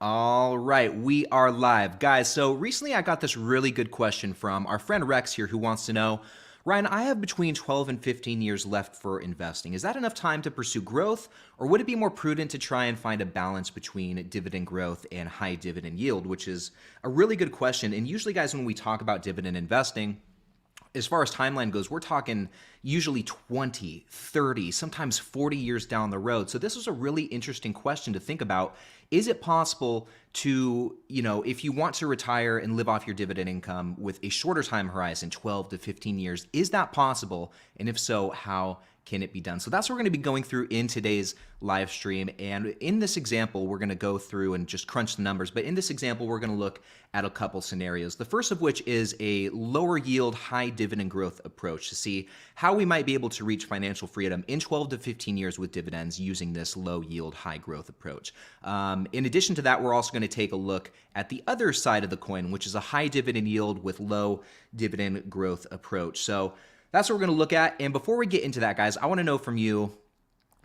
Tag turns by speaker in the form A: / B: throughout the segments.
A: All right, we are live. Guys, so recently I got this really good question from our friend Rex here who wants to know, Ryan, I have between 12 and 15 years left for investing. Is that enough time to pursue growth, or would it be more prudent to try and find a balance between dividend growth and high dividend yield, which is a really good question. And usually, guys, when we talk about dividend investing, as far as timeline goes, we're talking usually 20, 30, sometimes 40 years down the road. So this is a really interesting question to think about. Is it possible to, if you want to retire and live off your dividend income with a shorter time horizon, 12 to 15 years, is that possible? And if so, how can it be done? So that's what we're going to be going through in today's live stream. And in this example, we're going to go through and just crunch the numbers. But in this example, we're going to look at a couple scenarios. The first of which is a lower yield, high dividend growth approach to see how we might be able to reach financial freedom in 12 to 15 years with dividends using this low yield, high growth approach. In addition to that, we're also going to take a look at the other side of the coin, which is a high dividend yield with low dividend growth approach. So that's what we're going to look at. And before we get into that, guys, I want to know from you,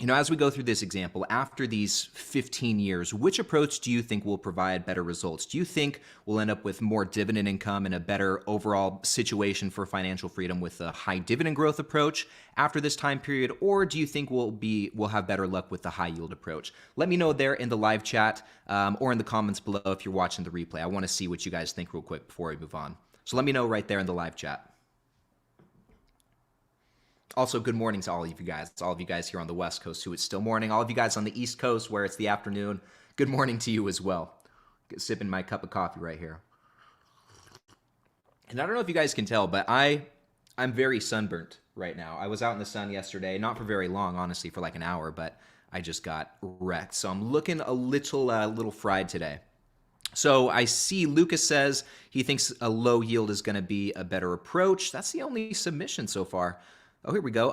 A: as we go through this example, after these 15 years, which approach do you think will provide better results? Do you think we'll end up with more dividend income and a better overall situation for financial freedom with a high dividend growth approach after this time period? Or do you think we'll have better luck with the high yield approach? Let me know there in the live chat or in the comments below if you're watching the replay. I want to see what you guys think real quick before we move on. So let me know right there in the live chat. Also, good morning to all of you guys. It's all of you guys here on the West Coast who it's still morning. All of you guys on the East Coast where it's the afternoon, good morning to you as well. Sipping my cup of coffee right here. And I don't know if you guys can tell, but I'm very sunburnt right now. I was out in the sun yesterday, not for very long, honestly, for like an hour, but I just got wrecked. So I'm looking a little fried today. So I see Lucas says he thinks a low yield is going to be a better approach. That's the only submission so far. Oh, here we go.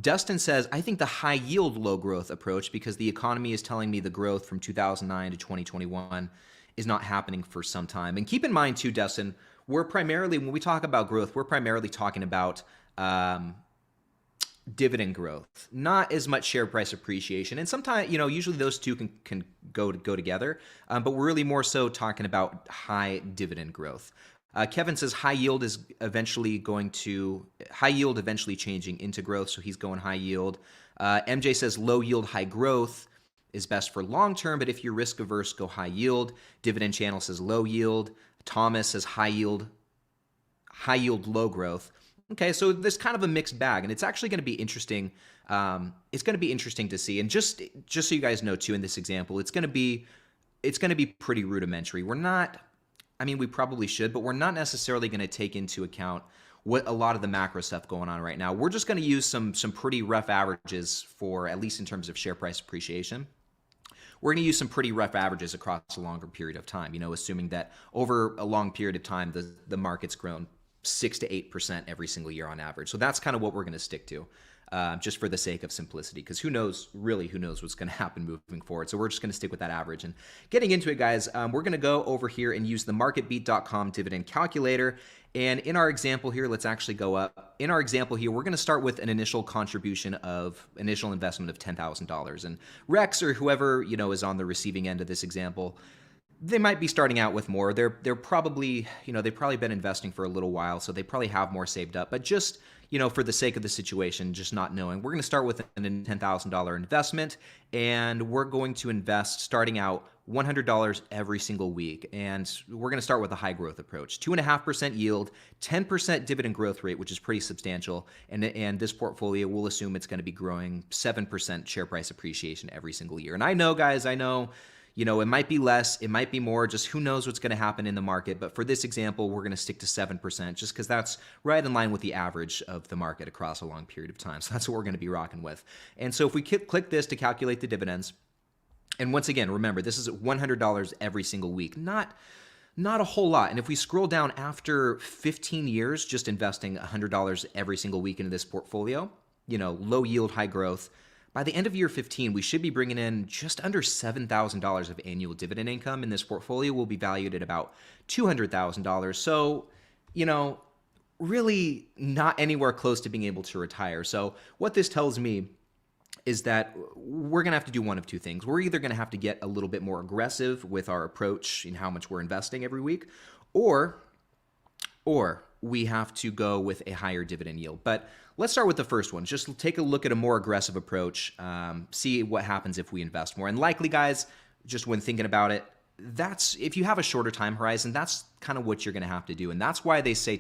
A: Dustin says, I think the high yield, low growth approach because the economy is telling me the growth from 2009 to 2021 is not happening for some time. And keep in mind too, Dustin, when we talk about growth, we're primarily talking about dividend growth, not as much share price appreciation. And sometimes, usually those two can go together, but we're really more so talking about high dividend growth. Kevin says high yield eventually changing into growth, so he's going high yield. MJ says low yield, high growth is best for long term, but if you're risk averse, go high yield. Dividend Channel says low yield. Thomas says high yield, low growth. Okay, so there's kind of a mixed bag, and it's actually going to be interesting. It's going to be interesting to see, and just so you guys know too, in this example, it's going to be pretty rudimentary. We probably should, but we're not necessarily going to take into account what a lot of the macro stuff going on right now. We're just going to use some pretty rough averages for, at least in terms of share price appreciation. We're going to use some pretty rough averages across a longer period of time, assuming that over a long period of time, the market's grown 6 to 8% every single year on average. So that's kind of what we're going to stick to. Just for the sake of simplicity, because who knows what's going to happen moving forward. So we're just going to stick with that average. And getting into it, guys, we're going to go over here and use the marketbeat.com dividend calculator. And in our example here, let's actually go up. In our example here, we're going to start with an initial investment of $10,000. And Rex or whoever, is on the receiving end of this example, they might be starting out with more. They're probably, they've probably been investing for a little while, so they probably have more saved up. But just, for the sake of the situation, just not knowing, we're going to start with a $10,000 investment, and we're going to invest starting out $100 every single week. And we're going to start with a high growth approach, 2.5% yield, 10% dividend growth rate, which is pretty substantial. And this portfolio, we'll assume it's going to be growing 7% share price appreciation every single year. And I know, guys, it might be less, it might be more, just who knows what's going to happen in the market. But for this example, we're going to stick to 7% just because that's right in line with the average of the market across a long period of time. So that's what we're going to be rocking with. And so if we click this to calculate the dividends, and once again, remember, this is $100 every single week, not a whole lot. And if we scroll down after 15 years, just investing $100 every single week into this portfolio, low yield, high growth, by the end of year 15, we should be bringing in just under $7,000 of annual dividend income, and this portfolio will be valued at about $200,000. So, really not anywhere close to being able to retire. So what this tells me is that we're going to have to do one of two things. We're either going to have to get a little bit more aggressive with our approach in how much we're investing every week, or we have to go with a higher dividend yield. But let's start with the first one. Just take a look at a more aggressive approach, see what happens if we invest more. And likely, guys, just when thinking about it, that's if you have a shorter time horizon, that's kind of what you're going to have to do. And that's why they say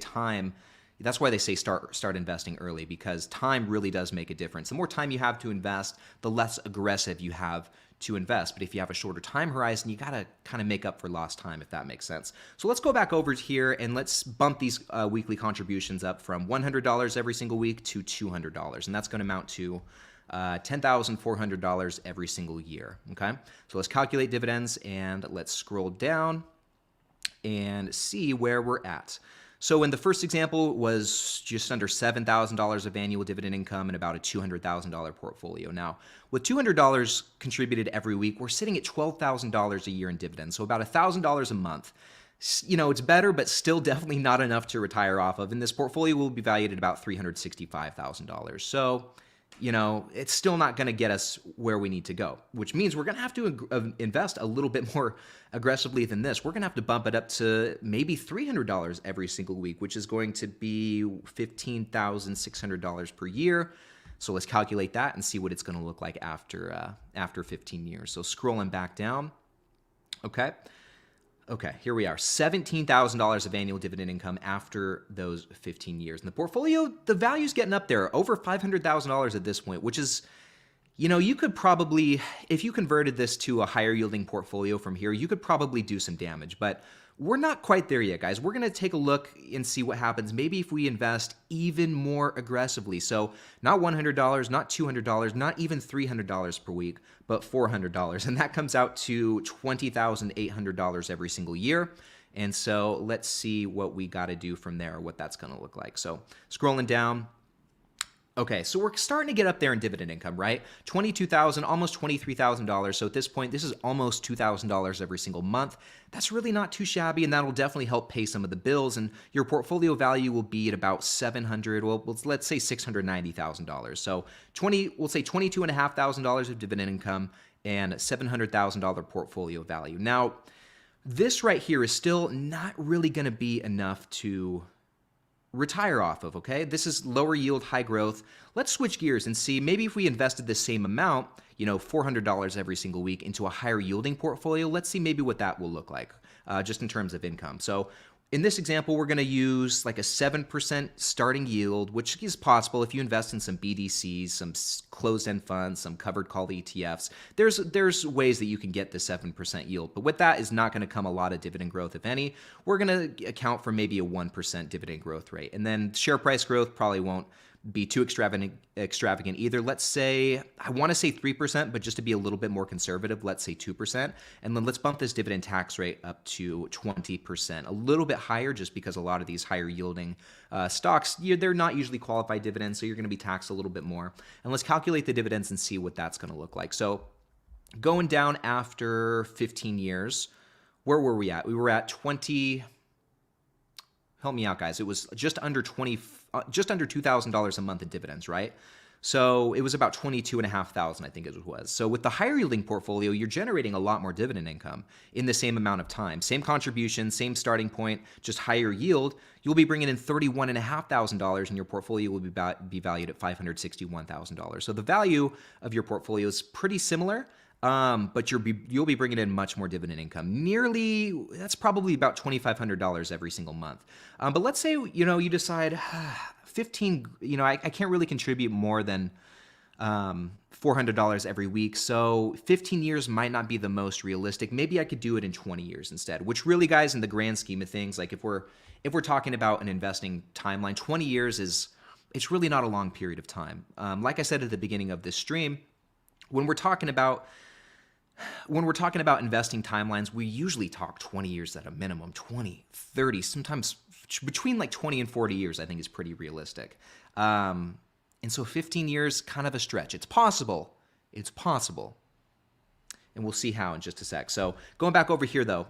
A: start investing early, because time really does make a difference. The more time you have to invest, the less aggressive you have to invest. But if you have a shorter time horizon, you got to kind of make up for lost time, if that makes sense. So let's go back over here and let's bump these weekly contributions up from $100 every single week to $200. And that's going to amount to $10,400 every single year. Okay, so let's calculate dividends and let's scroll down and see where we're at. So in the first example was just under $7,000 of annual dividend income and about a $200,000 portfolio. Now, with $200 contributed every week, we're sitting at $12,000 a year in dividends, so about $1,000 a month. You know, it's better, but still definitely not enough to retire off of. And this portfolio will be valued at about $365,000. So, you know, it's still not going to get us where we need to go, which means we're going to have to invest a little bit more aggressively than this. We're going to have to bump it up to maybe $300 every single week, which is going to be $15,600 per year. So let's calculate that and see what it's going to look like after 15 years. So scrolling back down. Okay, here we are. $17,000 of annual dividend income after those 15 years. And the portfolio, the value's getting up there, over $500,000 at this point, which is, you know, you could probably, if you converted this to a higher yielding portfolio from here, you could probably do some damage. But we're not quite there yet, guys. We're going to take a look and see what happens. Maybe if we invest even more aggressively. So not $100, not $200, not even $300 per week, but $400. And that comes out to $20,800 every single year. And so let's see what we got to do from there, what that's going to look like. So scrolling down. Okay, so we're starting to get up there in dividend income, right? $22,000, almost $23,000. So at this point, this is almost $2,000 every single month. That's really not too shabby, and that'll definitely help pay some of the bills. And your portfolio value will be at about $700. Well, let's say $690,000. So we'll say $22,500 of dividend income and $700,000 portfolio value. Now, this right here is still not really going to be enough to retire off of, okay? This is lower yield, high growth. Let's switch gears and see maybe if we invested the same amount, you know, $400 every single week into a higher yielding portfolio. Let's see maybe what that will look like just in terms of income. So in this example, we're going to use like a 7% starting yield, which is possible if you invest in some BDCs, some closed-end funds, some covered call ETFs. There's ways that you can get the 7% yield, but with that is not going to come a lot of dividend growth, if any. We're going to account for maybe a 1% dividend growth rate, and then share price growth probably won't be too extravagant either. Let's say, I want to say 3%, but just to be a little bit more conservative, let's say 2%. And then let's bump this dividend tax rate up to 20%, a little bit higher just because a lot of these higher yielding stocks, they're not usually qualified dividends, so you're going to be taxed a little bit more. And let's calculate the dividends and see what that's going to look like. So going down after 15 years, where were we at? We were at 20, help me out, guys. It was just under $2,000 a month in dividends, right? So it was about $22,500, I think it was. So with the higher yielding portfolio, you're generating a lot more dividend income in the same amount of time. Same contribution, same starting point, just higher yield. You'll be bringing in $31,500 and your portfolio will be valued at $561,000. So the value of your portfolio is pretty similar. But you'll be bringing in much more dividend income. That's probably about $2,500 every single month. But let's say, you know, you decide 15, you know, I can't really contribute more than $400 every week. So 15 years might not be the most realistic. Maybe I could do it in 20 years instead, which really, guys, in the grand scheme of things, like if we're talking about an investing timeline, 20 years it's really not a long period of time. Like I said at the beginning of this stream, when we're talking about investing timelines, we usually talk 20 years at a minimum, 20, 30, sometimes between like 20 and 40 years, I think is pretty realistic. And so 15 years, kind of a stretch. It's possible. It's possible. And we'll see how in just a sec. So going back over here though,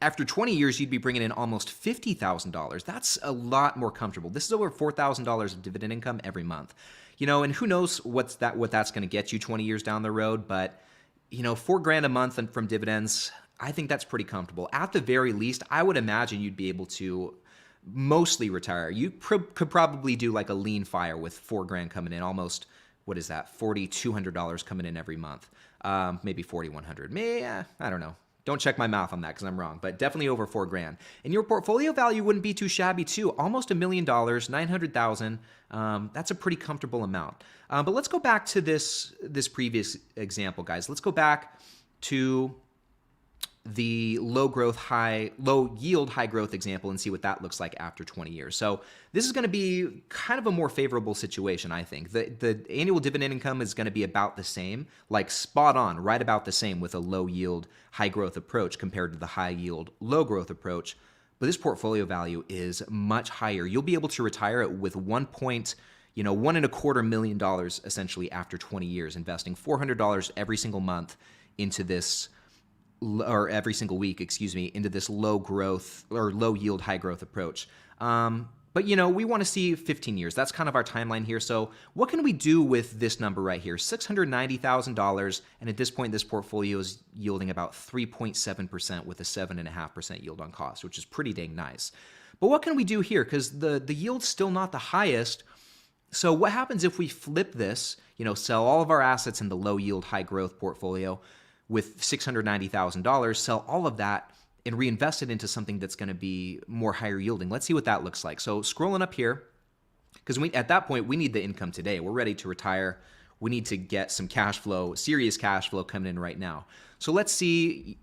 A: After 20 years, you'd be bringing in almost $50,000. That's a lot more comfortable. This is over $4,000 of dividend income every month. And who knows what that's going to get you 20 years down the road, but 4 grand a month from dividends, I think that's pretty comfortable. At the very least, I would imagine you'd be able to mostly retire. You could probably do like a lean fire with 4 grand coming in, almost, what is that, $4,200 coming in every month. Maybe 4,100. I don't know. Don't check my math on that because I'm wrong, but definitely over 4 grand. And your portfolio value wouldn't be too shabby too. Almost $1 million, 900,000. That's a pretty comfortable amount. But let's go back to this previous example, guys. Let's go back to the low yield, high growth example and see what that looks like after 20 years. So this is going to be kind of a more favorable situation, I think. The annual dividend income is going to be about the same, like spot on, right about the same with a low yield, high growth approach compared to the high yield, low growth approach. But this portfolio value is much higher. You'll be able to retire it with $1.25 million essentially after 20 years, investing $400 every single month into this, or every single week, into this low growth or low yield, high growth approach. But we want to see 15 years. That's kind of our timeline here. So what can we do with this number right here? $690,000. And at this point, this portfolio is yielding about 3.7% with a 7.5% yield on cost, which is pretty dang nice. But what can we do here? Because the yield's still not the highest. So what happens if we flip this, sell all of our assets in the low yield, high growth portfolio with $690,000, sell all of that and reinvest it into something that's going to be more higher yielding. Let's see what that looks like. So scrolling up here, because at that point, we need the income today. We're ready to retire. We need to get some cash flow, serious cash flow coming in right now. So let's see,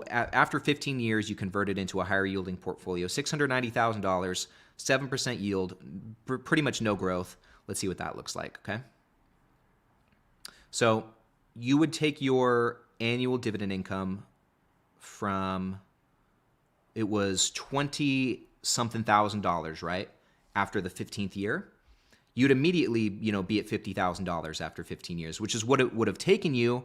A: after 15 years, you convert it into a higher yielding portfolio, $690,000, 7% yield, pretty much no growth. Let's see what that looks like, okay? So you would take your annual dividend income from, it was 20-something thousand, right? After the 15th year, you'd immediately, be at $50,000 after 15 years, which is what it would have taken you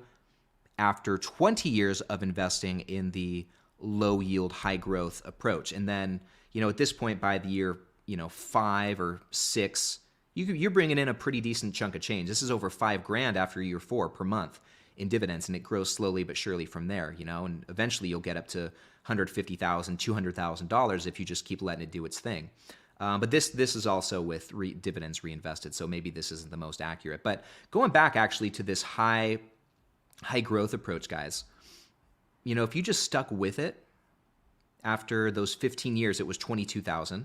A: after 20 years of investing in the low yield, high growth approach. And then, at this point, by the year, 5 or 6, you're bringing in a pretty decent chunk of change. This is over 5 grand after year 4 per month in dividends, and it grows slowly but surely from there, and eventually you'll get up to $150,000, $200,000 if you just keep letting it do its thing. But this is also with dividends reinvested, so maybe this isn't the most accurate. But going back actually to this high growth approach, guys, if you just stuck with it after those 15 years, it was 22,000.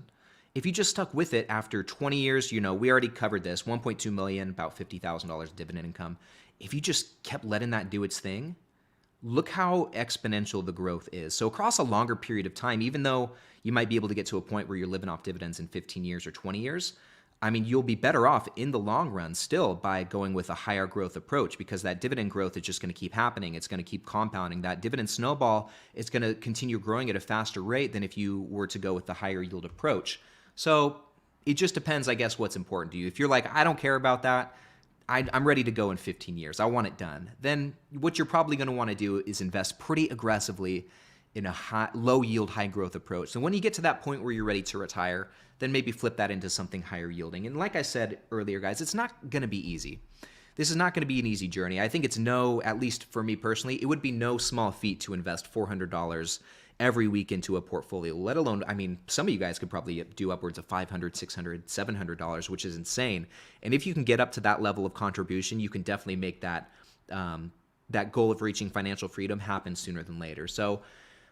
A: If you just stuck with it after 20 years, we already covered this, 1.2 million, about $50,000 dividend income. If you just kept letting that do its thing, look how exponential the growth is. So across a longer period of time, even though you might be able to get to a point where you're living off dividends in 15 years or 20 years, you'll be better off in the long run still by going with a higher growth approach, because that dividend growth is just going to keep happening. It's going to keep compounding. That dividend snowball is going to continue growing at a faster rate than if you were to go with the higher yield approach. So it just depends, I guess, what's important to you. If you're like, I don't care about that, I'm ready to go in 15 years, I want it done, then what you're probably going to want to do is invest pretty aggressively in a low yield, high growth approach. So when you get to that point where you're ready to retire, then maybe flip that into something higher yielding. And like I said earlier, guys, it's not going to be easy. This is not going to be an easy journey. I think it's at least for me personally, it would be no small feat to invest $400 every week into a portfolio, let alone, some of you guys could probably do upwards of $500, $600, $700, which is insane. And if you can get up to that level of contribution, you can definitely make that goal of reaching financial freedom happen sooner than later. So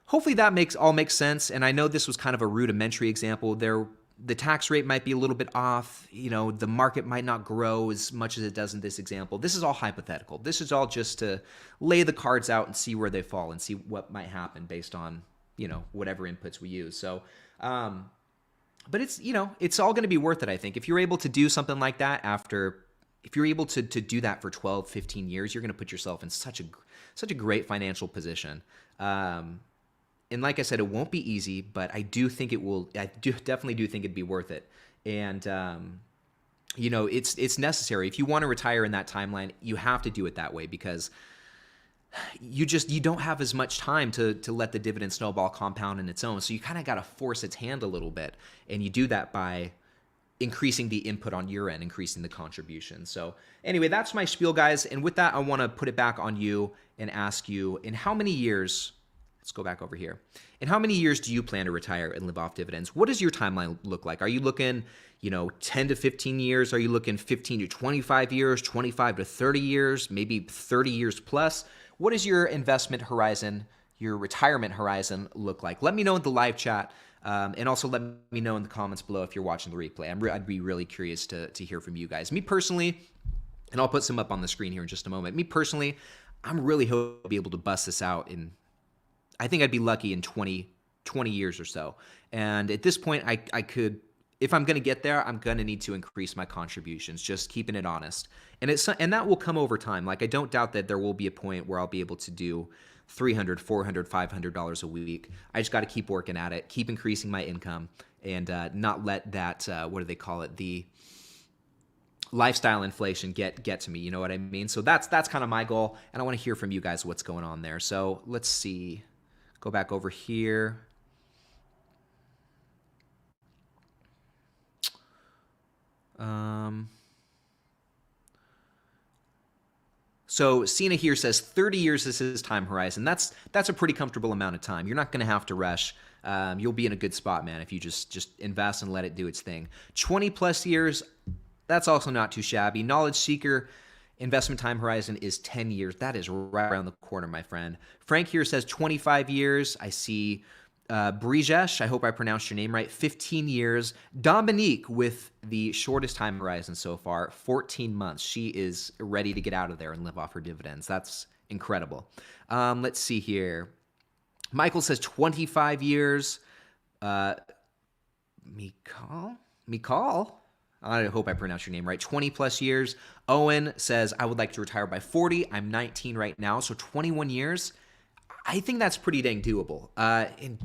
A: hopefully that makes sense. And I know this was kind of a rudimentary example. The tax rate might be a little bit off. The market might not grow as much as it does in this example. This is all hypothetical. This is all just to lay the cards out and see where they fall and see what might happen based on whatever inputs we use. So, but it's all going to be worth it, I think. If you're able to do something like that if you're able to do that for 12, 15 years, you're going to put yourself in such a great financial position. And like I said, it won't be easy, but I do think it will. Definitely do think it'd be worth it. And, it's necessary. If you want to retire in that timeline, you have to do it that way, because you don't have as much time to let the dividend snowball compound in its own. So you kind of got to force its hand a little bit, and you do that by increasing the input on your end, increasing the contribution. So anyway, that's my spiel, guys. And with that, I want to put it back on you and ask you, in how many years, let's go back over here. In how many years do you plan to retire and live off dividends? What does your timeline look like? Are you looking, 10 to 15 years? Are you looking 15 to 25 years, 25 to 30 years, maybe 30 years plus? What does your investment horizon, your retirement horizon look like? Let me know in the live chat. And also let me know in the comments below if you're watching the replay. I'd be really curious to hear from you guys. Me personally, and I'll put some up on the screen here in just a moment. Me personally, I'm really hoping to be able to bust this out in, I think I'd be lucky in 20 years or so. And at this point, I could, if I'm going to get there, I'm going to need to increase my contributions, just keeping it honest. And that will come over time. Like, I don't doubt that there will be a point where I'll be able to do $300, $400, $500 a week. I just got to keep working at it, keep increasing my income, and not let that, what do they call it, the lifestyle inflation get to me. You know what I mean? So that's kind of my goal, and I want to hear from you guys what's going on there. So let's see. Go back over here. So Cena here says 30 years is his time horizon. That's a pretty comfortable amount of time. You're not going to have to rush. You'll be in a good spot, man, if you just invest and let it do its thing. 20 plus years, that's also not too shabby. Knowledge Seeker, investment time horizon is 10 years. That is right around the corner, my friend. Frank here says 25 years. I see Brijesh, I hope I pronounced your name right, 15 years. Dominique with the shortest time horizon so far, 14 months. She is ready to get out of there and live off her dividends. That's incredible. Let's see here. Michael says 25 years. Mikal? I hope I pronounced your name right. 20 plus years. Owen says, I would like to retire by 40. I'm 19 right now, so 21 years. I think that's pretty dang doable. And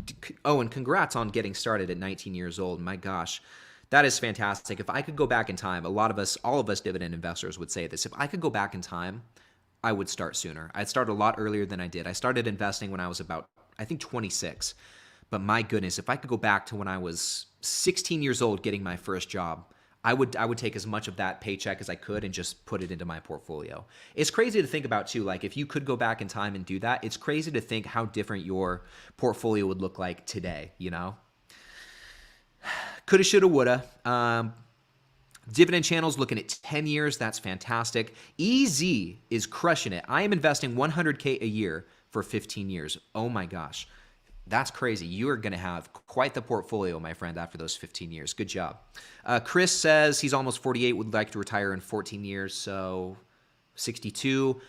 A: Owen, congrats on getting started at 19 years old. My gosh, that is fantastic. If I could go back in time, all of us dividend investors would say this. If I could go back in time, I would start sooner. I'd start a lot earlier than I did. I started investing when I was about, I think, 26. But my goodness, if I could go back to when I was 16 years old getting my first job, I would take as much of that paycheck as I could and just put it into my portfolio. It's crazy to think about too, like if you could go back in time and do that, it's crazy to think how different your portfolio would look like today, Coulda, shoulda, woulda. Dividend channel's looking at 10 years. That's fantastic. EZ is crushing it. I am investing $100K a year for 15 years. Oh my gosh. That's crazy. You are going to have quite the portfolio, my friend, after those 15 years. Good job. Chris says he's almost 48, would like to retire in 14 years, so 62.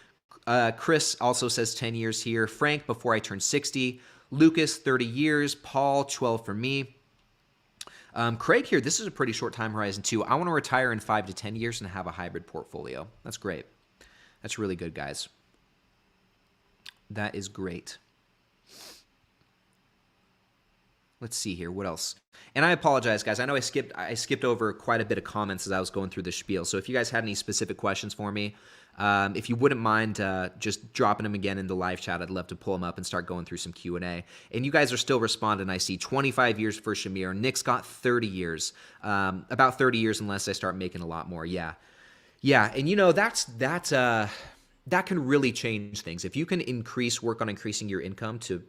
A: Chris also says 10 years here. Frank, before I turn 60. Lucas, 30 years. Paul, 12 for me. Craig here, this is a pretty short time horizon too. I want to retire in 5 to 10 years and have a hybrid portfolio. That's great. That's really good, guys. That is great. Let's see here. What else? And I apologize, guys. I know I skipped over quite a bit of comments as I was going through the spiel. So if you guys had any specific questions for me, if you wouldn't mind just dropping them again in the live chat, I'd love to pull them up and start going through some Q&A. And you guys are still responding. I see 25 years for Shamir. Nick's got 30 years. About 30 years unless I start making a lot more. Yeah. Yeah. And that can really change things. If you can work on increasing your income to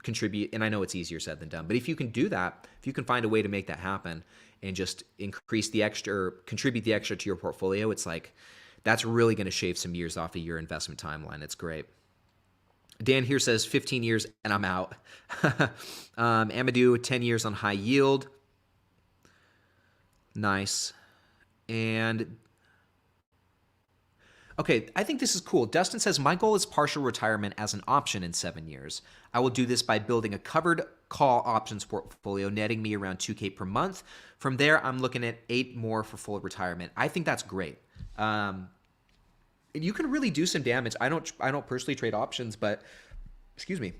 A: contribute, and I know it's easier said than done, but if you can do that, if you can find a way to make that happen and just increase the extra or contribute the extra to your portfolio, it's like that's really going to shave some years off of your investment timeline. It's great. Dan here says 15 years and I'm out. Amadou, 10 years on high yield. Nice. And okay, I think this is cool. Dustin says, my goal is partial retirement as an option in 7 years. I will do this by building a covered call options portfolio, netting me around $2K per month. From there, I'm looking at 8 more for full retirement. I think that's great. And you can really do some damage. I don't personally trade options, but excuse me.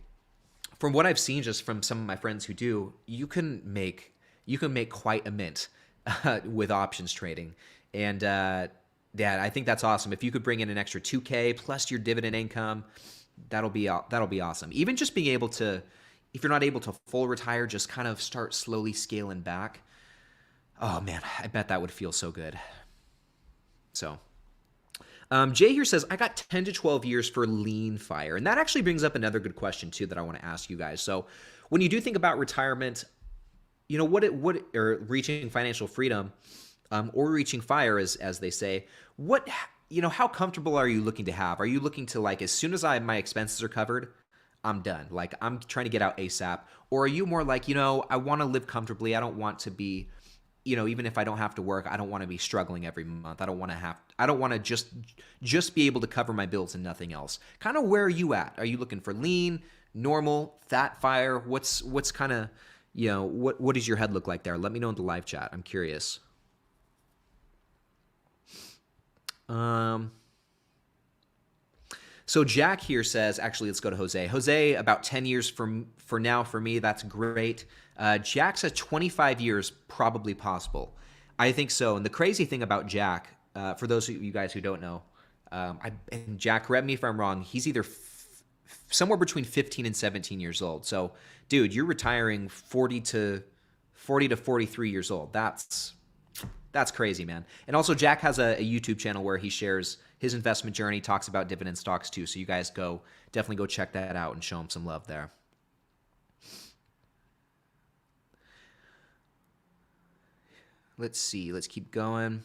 A: From what I've seen just from some of my friends who do, you can make quite a mint with options trading. And Yeah, I think that's awesome. If you could bring in an extra 2K plus your dividend income, that'll be awesome. Even just being able to, if you're not able to full retire, just kind of start slowly scaling back. Oh man, I bet that would feel so good. So, Jay here says, I got 10 to 12 years for lean fire. And that actually brings up another good question too that I want to ask you guys. So, when you do think about retirement, you know, or reaching financial freedom, or reaching fire, as they say, how comfortable are you looking to have? Are you looking to, like, as soon as my expenses are covered, I'm done. Like, I'm trying to get out ASAP. Or are you more like, I want to live comfortably. I don't want to be, even if I don't have to work, I don't want to be struggling every month. I don't want to just be able to cover my bills and nothing else. Kind of where are you at? Are you looking for lean, normal, fat fire? What's kind of, what does your head look like there? Let me know in the live chat. I'm curious. So Jack here says, actually, let's go to Jose. Jose, about 10 years for now for me. That's great. Jack says 25 years, probably possible. I think so. And the crazy thing about Jack, for those of you guys who don't know, and Jack, correct me if I'm wrong, he's either somewhere between 15 and 17 years old. So, dude, you're retiring 40 to 43 years old. That's crazy, man. And also, Jack has a YouTube channel where he shares his investment journey, talks about dividend stocks too. So you guys definitely go check that out and show him some love there. Let's see. Let's keep going.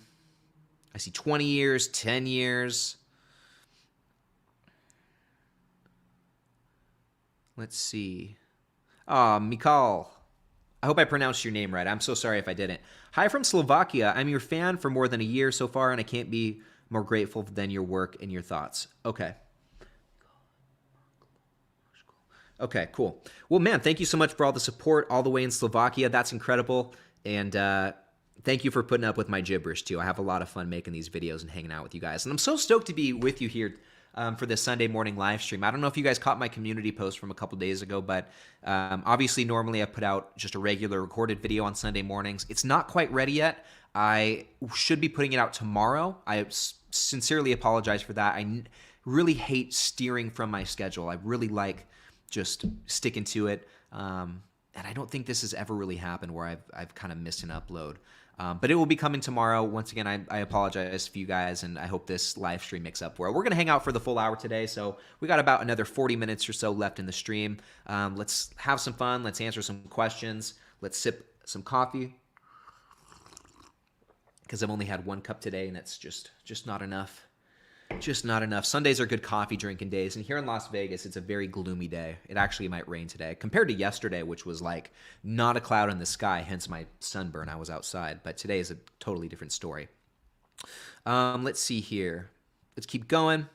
A: I see 20 years, 10 years. Let's see. Mikal. I hope I pronounced your name right. I'm so sorry if I didn't. Hi from Slovakia. I'm your fan for more than a year so far, and I can't be more grateful than your work and your thoughts. Okay. Okay, cool. Well, man, thank you so much for all the support all the way in Slovakia. That's incredible. And thank you for putting up with my gibberish, too. I have a lot of fun making these videos and hanging out with you guys. And I'm so stoked to be with you here for this Sunday morning live stream. I don't know if you guys caught my community post from a couple days ago, but obviously normally I put out just a regular recorded video on Sunday mornings. It's not quite ready yet. I should be putting it out tomorrow. I sincerely apologize for that. I really hate steering from my schedule. I really like just sticking to it. And I don't think this has ever really happened where I've kind of missed an upload. But it will be coming tomorrow. Once again, I apologize for you guys, and I hope this live stream makes up for it. We're going to hang out for the full hour today, so we got about another 40 minutes or so left in the stream. Let's have some fun. Let's answer some questions. Let's sip some coffee, because I've only had one cup today, and it's just not enough. Just not enough. Sundays are good coffee drinking days, and here in Las Vegas, it's a very gloomy day. It actually might rain today, compared to yesterday, which was like not a cloud in the sky, hence my sunburn. I was outside, but today is a totally different story. Let's see here. Let's keep going.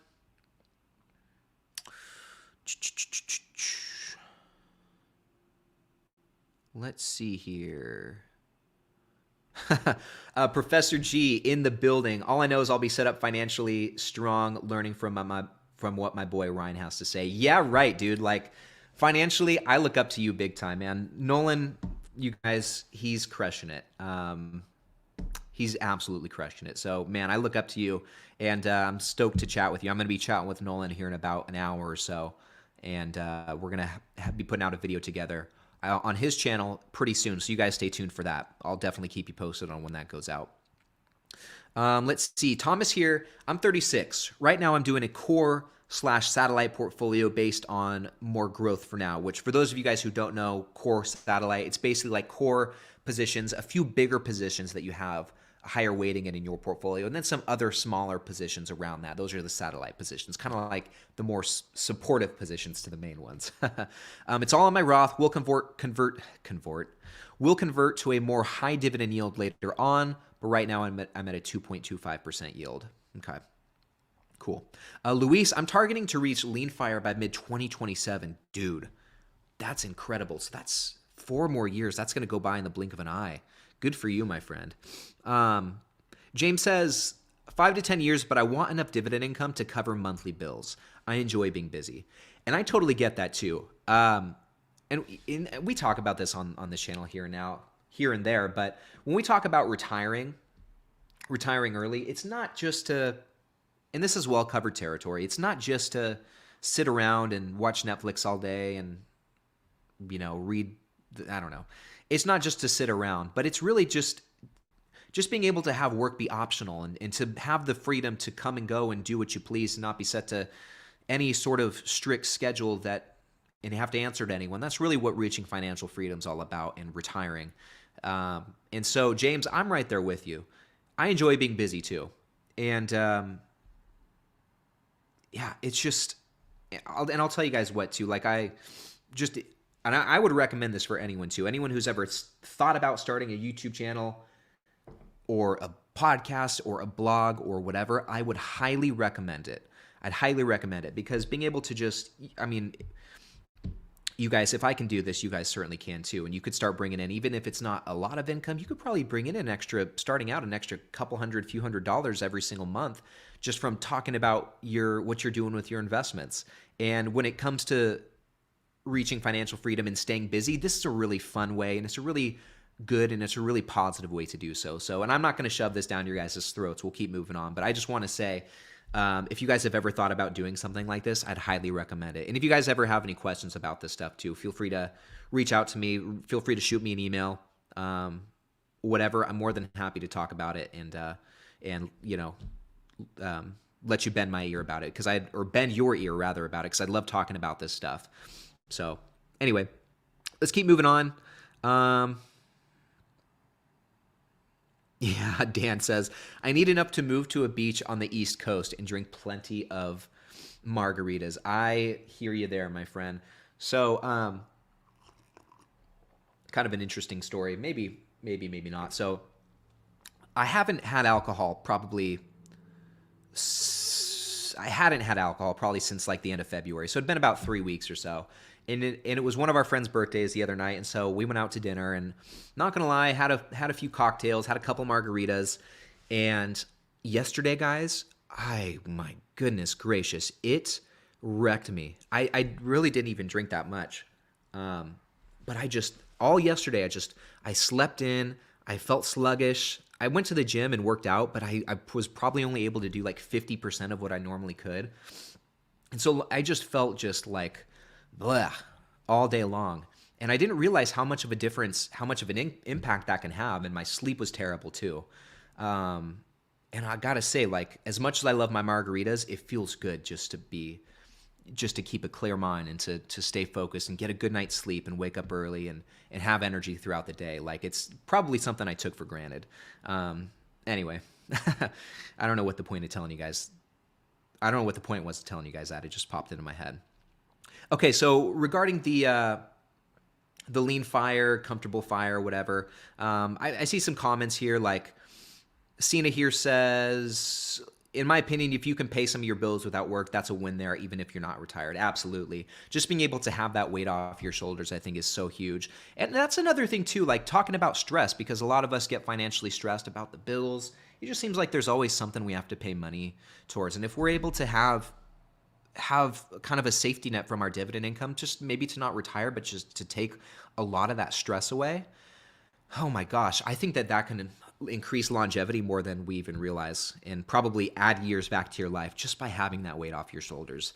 A: Let's see here. Professor G in the building. All I know is I'll be set up financially strong, learning from what my boy Ryan has to say. Yeah, right, dude. Like, financially, I look up to you big time, man. Nolan, you guys, he's crushing it. He's absolutely crushing it. So, man, I look up to you, and I'm stoked to chat with you. I'm going to be chatting with Nolan here in about an hour or so, and we're going to be putting out a video together on his channel pretty soon, so you guys stay tuned for that. I'll definitely keep you posted on when that goes out. Let's see. Thomas here. I'm 36. Right now I'm doing a core/satellite portfolio based on more growth for now, which for those of you guys who don't know, core satellite, it's basically like core positions, a few bigger positions that you have a higher weighting in your portfolio, and then some other smaller positions around that. Those are the satellite positions, kind of like the more supportive positions to the main ones. It's all on my Roth. We'll convert to a more high dividend yield later on, but right now I'm at a 2.25% yield. Okay, cool. Luis, I'm targeting to reach lean fire by mid-2027. Dude, that's incredible. So that's 4 more years. That's going to go by in the blink of an eye. Good for you, my friend. James says, 5 to 10 years, but I want enough dividend income to cover monthly bills. I enjoy being busy. And I totally get that too. And we talk about this on this channel here and there, but when we talk about retiring, retiring early, it's not just to, and this is well covered territory, it's not just to sit around and watch Netflix all day and, read, I don't know. It's not just to sit around, but it's really just being able to have work be optional and to have the freedom to come and go and do what you please and not be set to any sort of strict schedule that and you have to answer to anyone. That's really what reaching financial freedom is all about and retiring. And so, James, I'm right there with you. I enjoy being busy too. And yeah, it's just, I'll tell you guys what too. Like just, and I would recommend this for anyone too. Anyone who's ever thought about starting a YouTube channel or a podcast or a blog or whatever, I would highly recommend it. I'd highly recommend it because being able to just, I mean, you guys, if I can do this, you guys certainly can too. And you could start bringing in, even if it's not a lot of income, you could probably bring in starting out an extra few $100 every single month just from talking about what you're doing with your investments. And when it comes to reaching financial freedom and staying busy, this is a really fun way and it's a really good and it's a really positive way to do so. And I'm not going to shove this down your guys' throats. We'll keep moving on. But I just want to say, if you guys have ever thought about doing something like this, I'd highly recommend it. And if you guys ever have any questions about this stuff too, feel free to reach out to me. Feel free to shoot me an email, whatever. I'm more than happy to talk about it and let you bend my ear about it or bend your ear rather about it because I love talking about this stuff. So anyway, let's keep moving on. Yeah, Dan says, I need enough to move to a beach on the East Coast and drink plenty of margaritas. I hear you there, my friend. So, kind of an interesting story. Maybe not. So, I hadn't had alcohol probably since like the end of February. So, it'd been about 3 weeks or so. And it was one of our friends' birthdays the other night, and so we went out to dinner. And not gonna lie, had a few cocktails, had a couple margaritas, and yesterday, guys, my goodness gracious, it wrecked me. I really didn't even drink that much, but all yesterday I slept in. I felt sluggish. I went to the gym and worked out, but I was probably only able to do like 50% of what I normally could, and so I just felt just like blah, all day long. And I didn't realize how much of an impact that can have. And my sleep was terrible too. And I gotta say, like, as much as I love my margaritas, it feels good just to keep a clear mind and to stay focused and get a good night's sleep and wake up early and have energy throughout the day. Like, it's probably something I took for granted. Anyway, I don't know what the point of telling you guys. I don't know what the point was of telling you guys that. It just popped into my head. Okay, so regarding the lean fire, comfortable fire, whatever, I see some comments here. Like Cena here says, in my opinion, if you can pay some of your bills without work, that's a win there, even if you're not retired. Absolutely. Just being able to have that weight off your shoulders, I think, is so huge. And that's another thing too, like talking about stress, because a lot of us get financially stressed about the bills. It just seems like there's always something we have to pay money towards. And if we're able to have kind of a safety net from our dividend income, just maybe to not retire, but just to take a lot of that stress away. Oh my gosh, I think that can increase longevity more than we even realize and probably add years back to your life just by having that weight off your shoulders.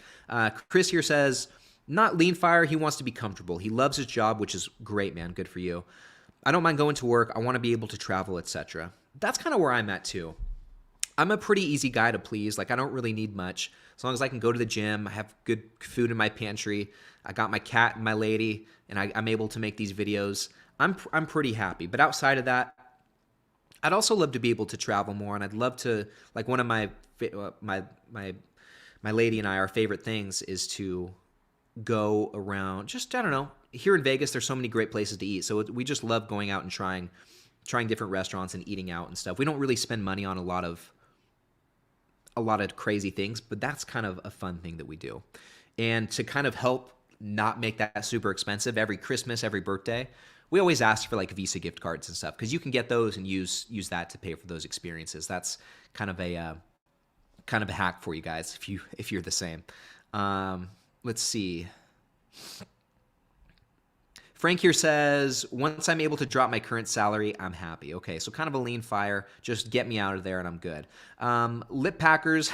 A: Chris here says, not lean fire, he wants to be comfortable. He loves his job, which is great, man. Good for you. I don't mind going to work. I want to be able to travel, etc. That's kind of where I'm at too. I'm a pretty easy guy to please. Like, I don't really need much. As long as I can go to the gym, I have good food in my pantry, I got my cat and my lady, and I'm able to make these videos, I'm pretty happy. But outside of that, I'd also love to be able to travel more, and I'd love to, like, one of my lady and I, our favorite things is to go around, just, I don't know, here in Vegas, there's so many great places to eat. So we just love going out and trying different restaurants and eating out and stuff. We don't really spend money on a lot of crazy things, but that's kind of a fun thing that we do. And to kind of help not make that super expensive, every Christmas, every birthday, we always ask for like Visa gift cards and stuff because you can get those and use that to pay for those experiences. That's kind of a hack for you guys if you're the same. Let's see. Frank here says, once I'm able to drop my current salary, I'm happy. Okay, so kind of a lean fire. Just get me out of there and I'm good. Lip Packers,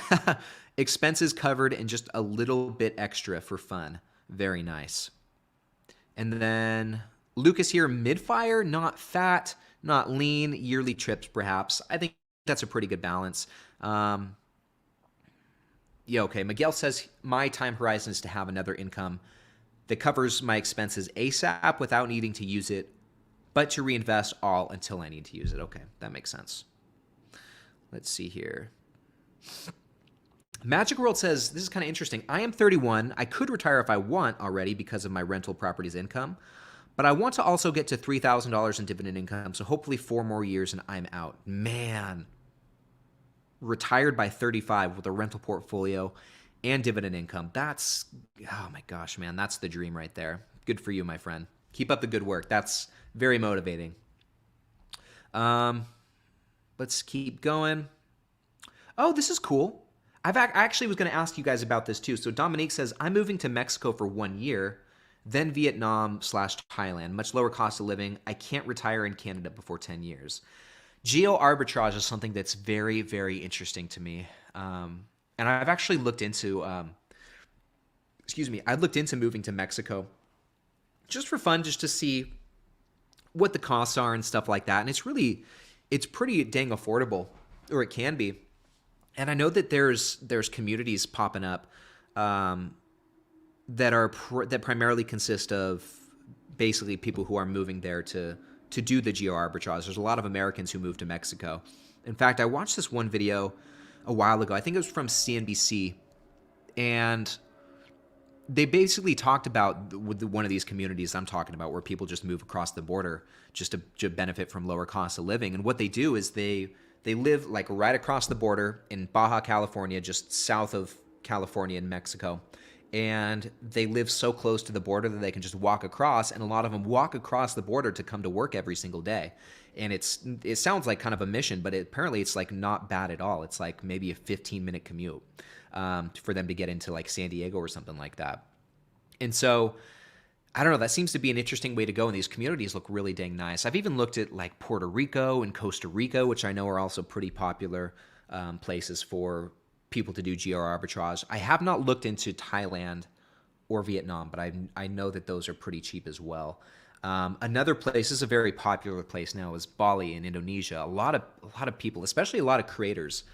A: expenses covered and just a little bit extra for fun. Very nice. And then Lucas here, mid-fire, not fat, not lean, yearly trips perhaps. I think that's a pretty good balance. Yeah, okay. Miguel says, my time horizon is to have another income that covers my expenses ASAP without needing to use it, but to reinvest all until I need to use it. Okay, that makes sense. Let's see here. Magic World says, this is kind of interesting. I am 31. I could retire if I want already because of my rental properties income, but I want to also get to $3,000 in dividend income, so hopefully 4 more years and I'm out. Man, retired by 35 with a rental portfolio and dividend income. That's, oh my gosh, man, that's the dream right there. Good for you, my friend. Keep up the good work. That's very motivating. Let's keep going. Oh, this is cool. I actually was going to ask you guys about this too. So Dominique says, I'm moving to Mexico for 1 year, then Vietnam/Thailand. Much lower cost of living. I can't retire in Canada before 10 years. Geo arbitrage is something that's very, very interesting to me. And I've actually looked into, I looked into moving to Mexico just for fun, just to see what the costs are and stuff like that. And it's pretty dang affordable, or it can be. And I know that there's communities popping up that primarily consist of basically people who are moving there to do the geo arbitrage. There's a lot of Americans who move to Mexico. In fact, I watched this one video a while ago. I think it was from CNBC, and they basically talked about one of these communities I'm talking about, where people just move across the border just to benefit from lower cost of living. And what they do is they live like right across the border in Baja California, just south of California in Mexico. And they live so close to the border that they can just walk across. And a lot of them walk across the border to come to work every single day. And it sounds like kind of a mission, but apparently it's like not bad at all. It's like maybe a 15-minute commute for them to get into like San Diego or something like that. And so, I don't know, that seems to be an interesting way to go. And these communities look really dang nice. I've even looked at like Puerto Rico and Costa Rica, which I know are also pretty popular places for people to do geo arbitrage. I have not looked into Thailand or Vietnam, but I know that those are pretty cheap as well. Another place, this is a very popular place now, is Bali in Indonesia. A lot of people, especially a lot of creators,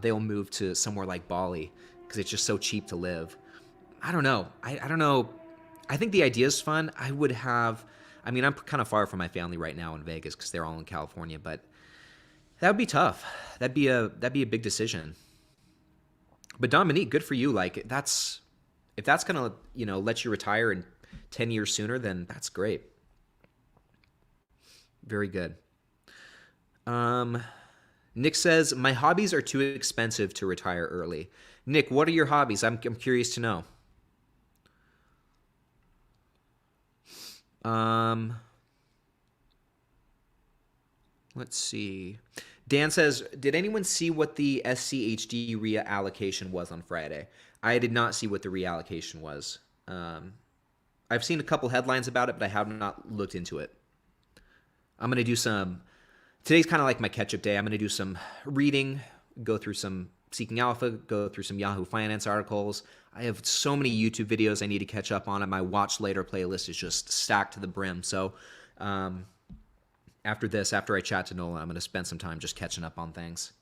A: they'll move to somewhere like Bali because it's just so cheap to live. I don't know. I don't know. I think the idea is fun. I'm kind of far from my family right now in Vegas because they're all in California, but that would be tough. That'd be a big decision. But Dominique, good for you. Like if that's gonna let you retire in 10 years sooner, then that's great. Very good. Nick says, my hobbies are too expensive to retire early. Nick, what are your hobbies? I'm curious to know. Let's see. Dan says, did anyone see what the SCHD reallocation was on Friday? I did not see what the reallocation was. I've seen a couple headlines about it, but I have not looked into it. I'm going to do today's kind of like my catch-up day. I'm going to do some reading, go through some Seeking Alpha, go through some Yahoo Finance articles. I have so many YouTube videos I need to catch up on, and my Watch Later playlist is just stacked to the brim. So after I chat to Nolan, I'm going to spend some time just catching up on things.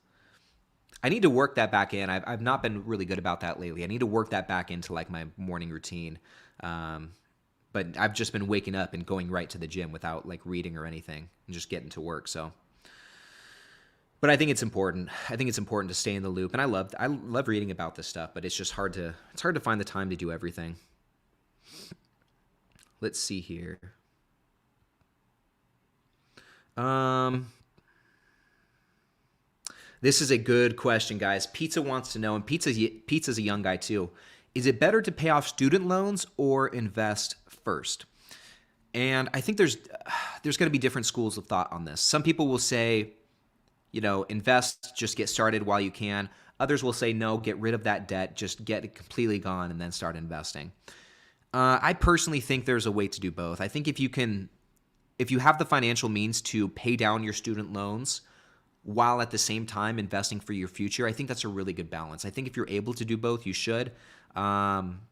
A: I need to work that back in. I've not been really good about that lately. I need to work that back into like my morning routine. But I've just been waking up and going right to the gym without like reading or anything and just getting to work. So, but I think it's important. I think it's important to stay in the loop. And I love reading about this stuff, but it's just hard to find the time to do everything. Let's see here. This is a good question, guys. Pizza wants to know, and Pizza's a young guy too. Is it better to pay off student loans or invest first? And I think there's going to be different schools of thought on this. Some people will say, invest, just get started while you can. Others will say, no, get rid of that debt, just get it completely gone and then start investing. I personally think there's a way to do both. I think if you have the financial means to pay down your student loans while at the same time investing for your future, I think that's a really good balance. I think if you're able to do both, you should. Um,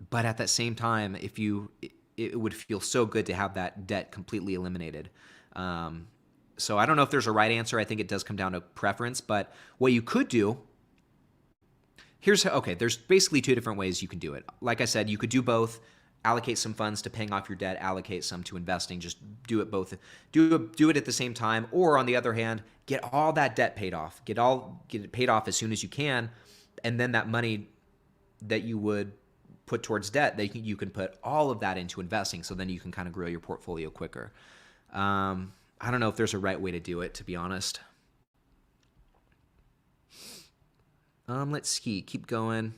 A: but at that same time, it would feel so good to have that debt completely eliminated. Um, so I don't know if there's a right answer. I think it does come down to preference. But what you could do okay, there's basically two different ways you can do it. Like I said, you could do both. Allocate some funds to paying off your debt, allocate some to investing. Just do it both. Do it at the same time. Or on the other hand, get all that debt paid off. Get it paid off as soon as you can, and then that money that you would put towards debt, you can put all of that into investing. So then you can kind of grow your portfolio quicker. I don't know if there's a right way to do it, to be honest. Let's see. Keep going.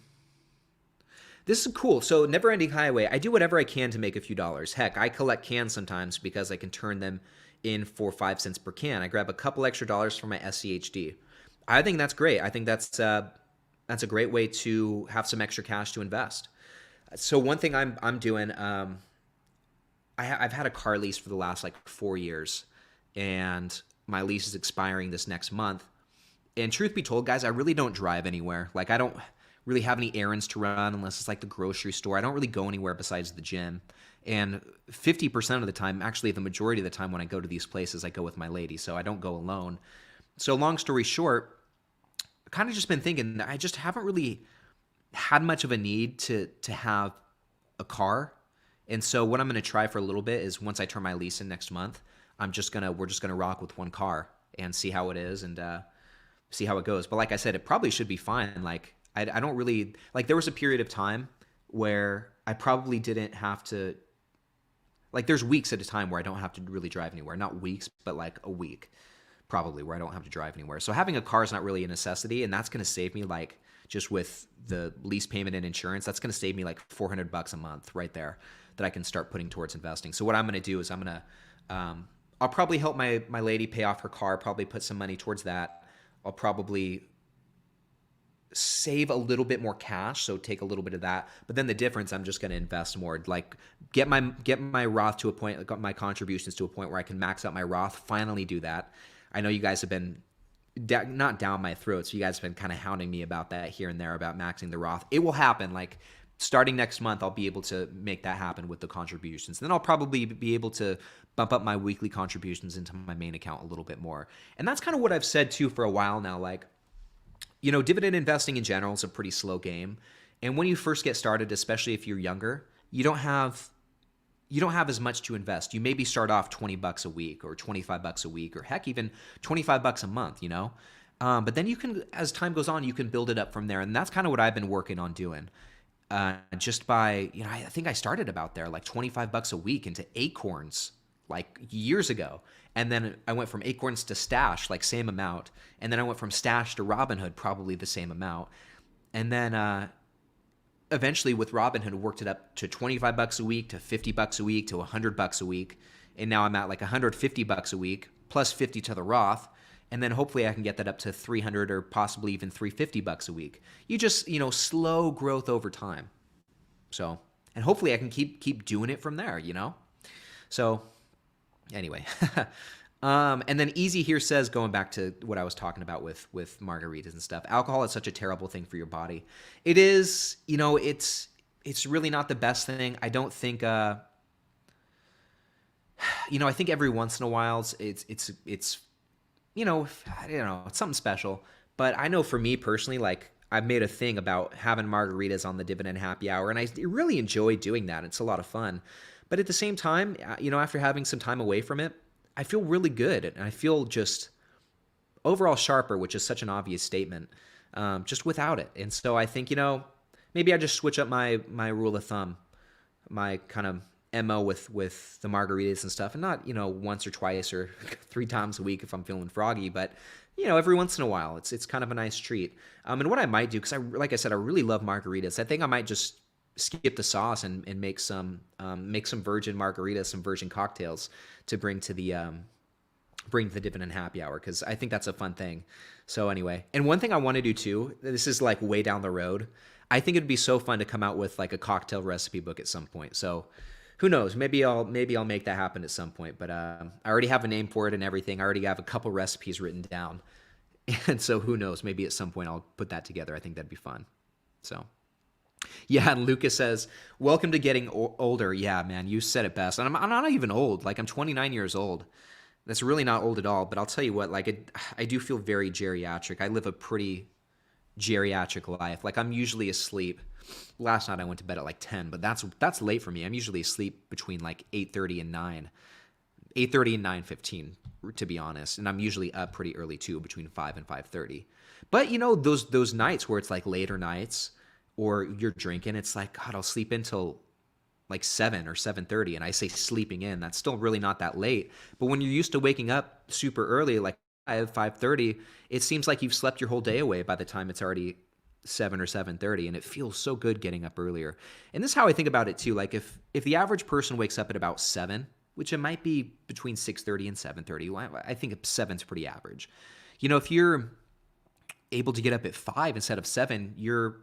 A: This is cool. So Never Ending Highway. I do whatever I can to make a few dollars. Heck, I collect cans sometimes because I can turn them in for 5 cents per can. I grab a couple extra dollars for my SCHD. I think that's great. I think that's a great way to have some extra cash to invest. So one thing I'm doing, I've had a car lease for the last like 4 years, and my lease is expiring this next month. And truth be told, guys, I really don't drive anywhere. Like, I don't really have any errands to run unless it's like the grocery store. I don't really go anywhere besides the gym. And 50% of the time, actually the majority of the time when I go to these places, I go with my lady. So I don't go alone. So long story short, I kind of just been thinking that I just haven't really had much of a need to have a car. And so what I'm going to try for a little bit is once I turn my lease in next month, we're just going to rock with one car and see how it is and see how it goes. But like I said, it probably should be fine. Like, I don't really, like, there was a period of time where I probably didn't have to, like, there's weeks at a time where I don't have to really drive anywhere. Not weeks, but like a week probably where I don't have to drive anywhere. So having a car is not really a necessity, and that's going to save me, like, just with the lease payment and insurance, that's going to save me like $400 a month right there that I can start putting towards investing. So what I'm going to do is I'll probably help my lady pay off her car, probably put some money towards that. I'll probably save a little bit more cash, so take a little bit of that. But then the difference, I'm just going to invest more. Like, get my Roth to a point, got my contributions to a point where I can max out my Roth. Finally do that. I know you guys have been not down my throat, so you guys have been kind of hounding me about that here and there about maxing the Roth. It will happen. Like, starting next month, I'll be able to make that happen with the contributions. Then I'll probably be able to bump up my weekly contributions into my main account a little bit more. And that's kind of what I've said too for a while now. Like, you know, dividend investing in general is a pretty slow game. And when you first get started, especially if you're younger, you don't have as much to invest. You maybe start off $20 a week or $25 a week, or heck, even $25 a month, you know? But then you can, as time goes on, you can build it up from there. And that's kind of what I've been working on doing. Just by, you know, I think I started about there, like $25 a week into Acorns, like years ago. And then I went from Acorns to Stash, like same amount. And then I went from Stash to Robinhood, probably the same amount. And then eventually with Robinhood, worked it up to $25 a week, to $50 a week, to $100 a week. And now I'm at like $150 a week, plus 50 to the Roth. And then hopefully I can get that up to 300 or possibly even $350 a week. You just, you know, slow growth over time. So, and hopefully I can keep doing it from there, you know? So anyway, and then Easy here says, going back to what I was talking about with margaritas and stuff, alcohol is such a terrible thing for your body. It is, you know, it's really not the best thing. I don't think, you know, I think every once in a while it's, you know, I don't know, it's something special. But I know for me personally, like, I've made a thing about having margaritas on the Dividend Happy Hour, and I really enjoy doing that. It's a lot of fun. But at the same time, you know, after having some time away from it, I feel really good. And I feel just overall sharper, which is such an obvious statement, just without it. And so I think, you know, maybe I just switch up my rule of thumb, my kind of MO with the margaritas and stuff, and not, you know, once or twice or 3 times a week if I'm feeling froggy, but, you know, every once in a while, it's kind of a nice treat. And what I might do, because like I said, I really love margaritas. I think I might just skip the sauce and make some virgin margaritas, some virgin cocktails to bring to the Dividend Happy Hour, because I think that's a fun thing. So anyway, and one thing I want to do too, this is like way down the road, I think it'd be so fun to come out with like a cocktail recipe book at some point. So who knows? Maybe I'll make that happen at some point. But I already have a name for it and everything. I already have a couple recipes written down, and so who knows? Maybe at some point I'll put that together. I think that'd be fun. So yeah, and Lucas says, "Welcome to getting older." Yeah, man, you said it best. And I'm not even old. Like I'm 29 years old. That's really not old at all. But I'll tell you what, like I do feel very geriatric. I live a pretty geriatric life. Like I'm usually asleep. Last night I went to bed at like 10, but that's late for me. I'm usually asleep between like 8:30 and 9. 8:30 and 9:15 to be honest, and I'm usually up pretty early too, between 5 and 5:30. But you know those nights where it's like later nights or you're drinking, it's like god, I'll sleep until like 7 or 7:30, and I say sleeping in, that's still really not that late. But when you're used to waking up super early, like 5:30, it seems like you've slept your whole day away by the time it's already 7 or 7:30, and it feels so good getting up earlier. And this is how I think about it too. Like if the average person wakes up at about 7, which it might be between 6:30 and 7:30, I think 7's pretty average. You know, if you're able to get up at 5 instead of 7, you're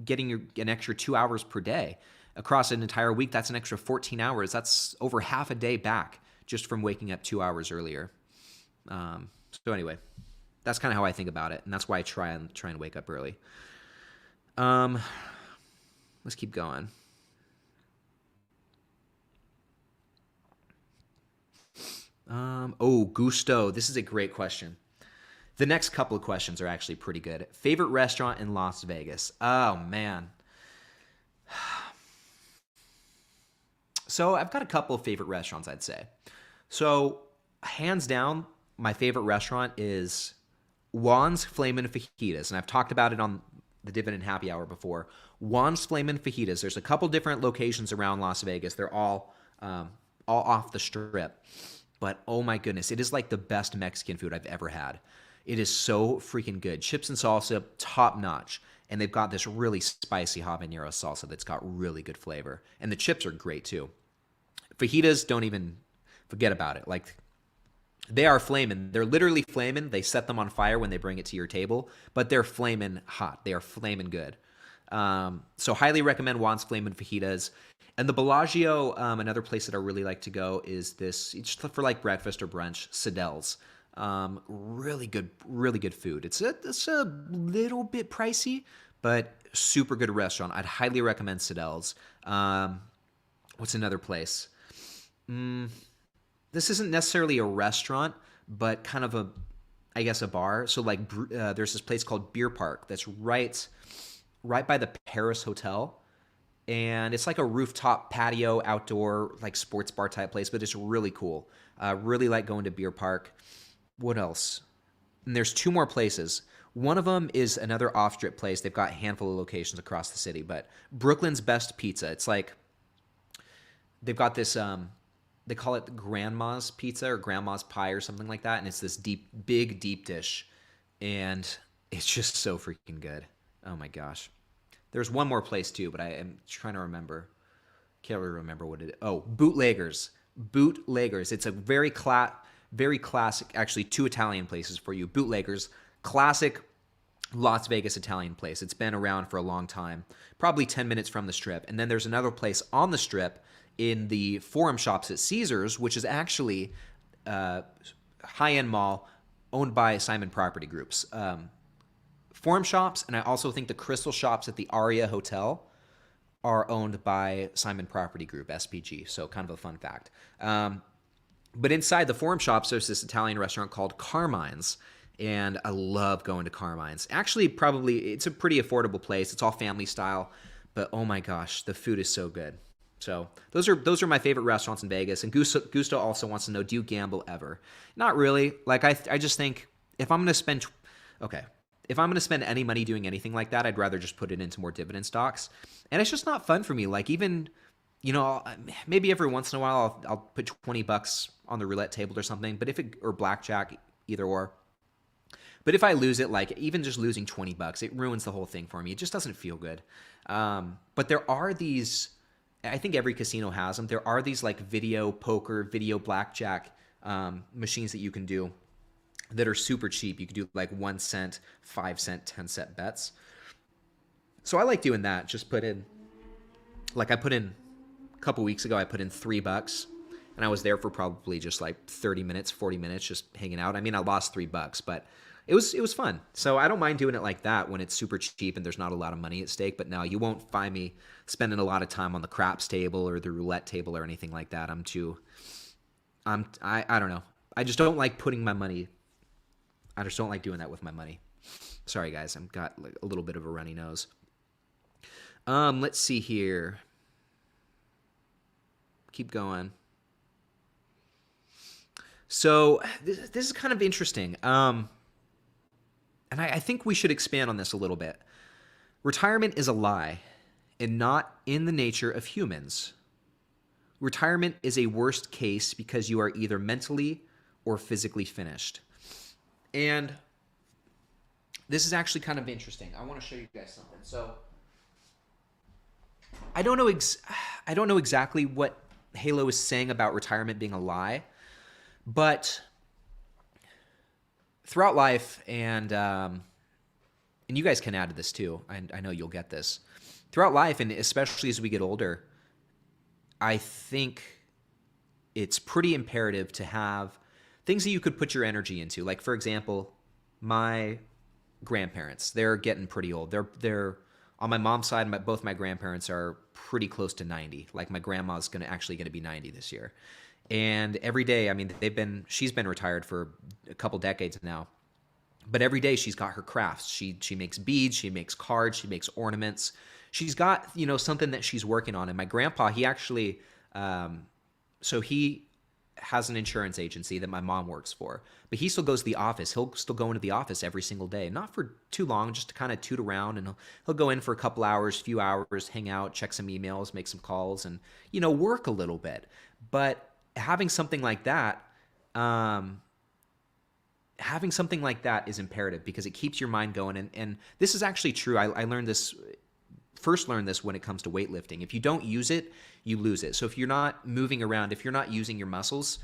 A: getting an extra 2 hours per day. Across an entire week, that's an extra 14 hours. That's over half a day back just from waking up 2 hours earlier. So anyway, that's kind of how I think about it, and that's why I try and wake up early. Let's keep going. Gusto. This is a great question. The next couple of questions are actually pretty good. Favorite restaurant in Las Vegas? Oh, man. So I've got a couple of favorite restaurants, I'd say. So hands down, my favorite restaurant is Juan's Flamin' Fajitas, and I've talked about it on the Dividend Happy Hour before. Juan's Flamin' Fajitas. There's a couple different locations around Las Vegas. They're all off the strip. But oh my goodness, it is like the best Mexican food I've ever had. It is so freaking good. Chips and salsa, top notch. And they've got this really spicy habanero salsa that's got really good flavor. And the chips are great too. Fajitas, don't even forget about it. Like, they are flaming. They're literally flaming. They set them on fire when they bring it to your table, but they're flaming hot. They are flaming good. So highly recommend Juan's Flamin' Fajitas. And the Bellagio, another place that I really like to go is this, it's for like breakfast or brunch, Sidel's. Really good food. It's a little bit pricey, but super good restaurant. I'd highly recommend Sidel's. What's another place? This isn't necessarily a restaurant, but kind of I guess a bar. So like, there's this place called Beer Park that's right by the Paris Hotel. And it's like a rooftop patio, outdoor, like sports bar type place, but it's really cool. Really like going to Beer Park. What else? And there's 2 more places. One of them is another off-strip place. They've got a handful of locations across the city, but Brooklyn's Best Pizza. It's like, they've got this, they call it Grandma's Pizza or Grandma's Pie or something like that. And it's this big deep dish. And it's just so freaking good. Oh my gosh. There's one more place too, but I am trying to remember. Can't really remember what it is. Oh, Bootleggers. Bootleggers. It's a very classic, actually 2 Italian places for you. Bootleggers, classic Las Vegas Italian place. It's been around for a long time, probably 10 minutes from the Strip. And then there's another place on the Strip in the Forum Shops at Caesars, which is actually a high-end mall owned by Simon Property Groups. Forum Shops, and I also think the Crystal Shops at the Aria Hotel are owned by Simon Property Group, SPG. So kind of a fun fact. But inside the Forum Shops, there's this Italian restaurant called Carmine's, and I love going to Carmine's. Actually, probably, it's a pretty affordable place. It's all family style, but oh my gosh, the food is so good. So those are my favorite restaurants in Vegas. And Gusto also wants to know, do you gamble ever? Not really. Like, I just think if I'm going to spend, if I'm going to spend any money doing anything like that, I'd rather just put it into more dividend stocks. And it's just not fun for me. Like, even, you know, maybe every once in a while I'll put $20 on the roulette table or something, but or blackjack, either or. But if I lose it, like even just losing $20, it ruins the whole thing for me. It just doesn't feel good. But there are these, I think every casino has them. There are these like video poker, video blackjack machines that you can do that are super cheap. You can do like 1 cent, 5 cent, 10 cent bets. So I like doing that. Just put in, like I put in a couple weeks ago, I put in $3 and I was there for probably just like 30 minutes, 40 minutes, just hanging out. I mean, I lost $3, but it was fun. So I don't mind doing it like that when it's super cheap and there's not a lot of money at stake. But no, you won't find me spending a lot of time on the craps table or the roulette table or anything like that. I don't know. I just don't like putting my money. I just don't like doing that with my money. Sorry guys, I've got like a little bit of a runny nose. Let's see here. Keep going. So this is kind of interesting. And I think we should expand on this a little bit. Retirement is a lie and not in the nature of humans. Retirement is a worst case because you are either mentally or physically finished. And this is actually kind of interesting. I want to show you guys something. So I don't know exactly what Halo is saying about retirement being a lie, but throughout life, and you guys can add to this too. I know you'll get this. Throughout life, and especially as we get older, I think it's pretty imperative to have things that you could put your energy into. Like, for example, my grandparents, they're getting pretty old. They're on my mom's side, both my grandparents are pretty close to 90. Like, my grandma's actually going to be 90 this year. And every day, I mean, she's been retired for a couple decades now. But every day she's got her crafts. She makes beads, she makes cards, she makes ornaments. She's got, something that she's working on. And my grandpa, he actually, so he has an insurance agency that my mom works for, but he still goes to the office. He'll still go into the office every single day, not for too long, just to kind of toot around. And he'll go in for a couple hours, few hours, hang out, check some emails, make some calls, and, work a little bit. But having something like that, is imperative because it keeps your mind going. And this is actually true. I learned this when it comes to weightlifting. If you don't use it, you lose it. So if you're not moving around, if you're not using your muscles,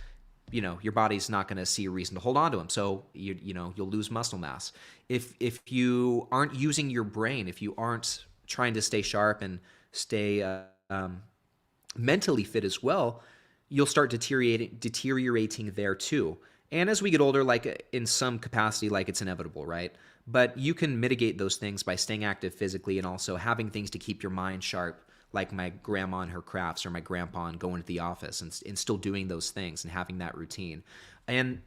A: your body's not going to see a reason to hold on to them. So you'll lose muscle mass. If you aren't using your brain, if you aren't trying to stay sharp and stay mentally fit as well, you'll start deteriorating there too. And as we get older, like in some capacity, like it's inevitable, right? But you can mitigate those things by staying active physically and also having things to keep your mind sharp, like my grandma and her crafts or my grandpa and going to the office and still doing those things and having that routine. And,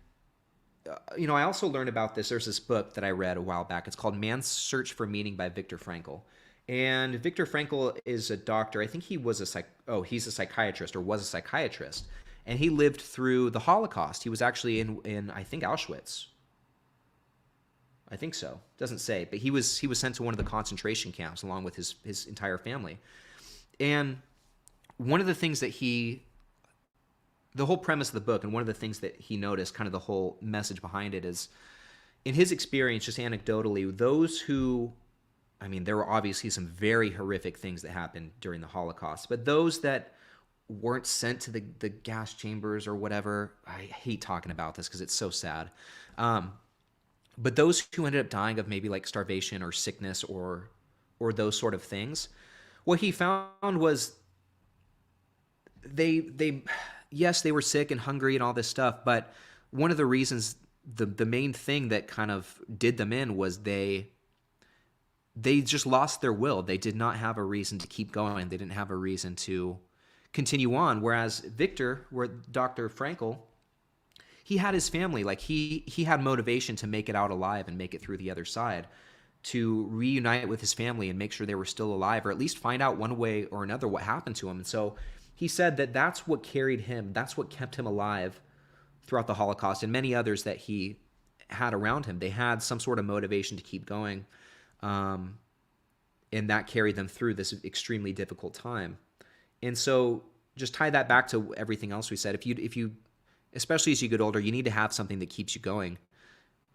A: I also learned about this. There's this book that I read a while back. It's called Man's Search for Meaning by Viktor Frankl. And Viktor Frankl is a doctor. I think he's a psychiatrist or was a psychiatrist. And he lived through the Holocaust. He was actually in I think, Auschwitz. I think so. Doesn't say. But he was sent to one of the concentration camps along with his entire family. And one of the things that the whole premise of the book, and one of the things that he noticed, kind of the whole message behind it is, in his experience, just anecdotally, those who, I mean, there were obviously some very horrific things that happened during the Holocaust, but those that weren't sent to the gas chambers or whatever, I hate talking about this because it's so sad. But those who ended up dying of maybe like starvation or sickness or those sort of things, what he found was yes, they were sick and hungry and all this stuff, but one of the reasons, the main thing that kind of did them in was they just lost their will. They did not have a reason to keep going. They didn't have a reason to continue on. Whereas Dr. Frankl, he had his family. Like he had motivation to make it out alive and make it through the other side, to reunite with his family and make sure they were still alive, or at least find out one way or another what happened to him. And so he said that that's what carried him. That's what kept him alive throughout the Holocaust, and many others that he had around him. They had some sort of motivation to keep going. And that carried them through this extremely difficult time. And so just tie that back to everything else we said. If you, especially as you get older, you need to have something that keeps you going,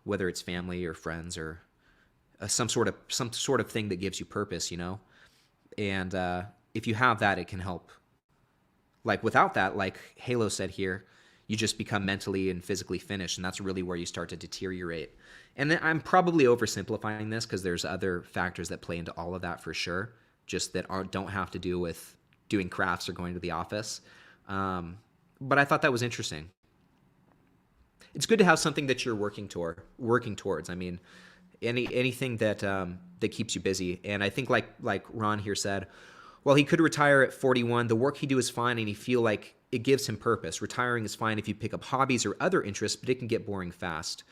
A: whether it's family or friends or some sort of thing that gives you purpose, And if you have that, it can help. Like without that, like Halo said here, you just become mentally and physically finished, and that's really where you start to deteriorate. And then I'm probably oversimplifying this because there's other factors that play into all of that for sure, just that don't have to do with doing crafts or going to the office. But I thought that was interesting. It's good to have something that you're working towards. I mean, anything that that keeps you busy. And I think like Ron here said, well, he could retire at 41. The work he do is fine, and he feel like it gives him purpose. Retiring is fine if you pick up hobbies or other interests, but it can get boring fast.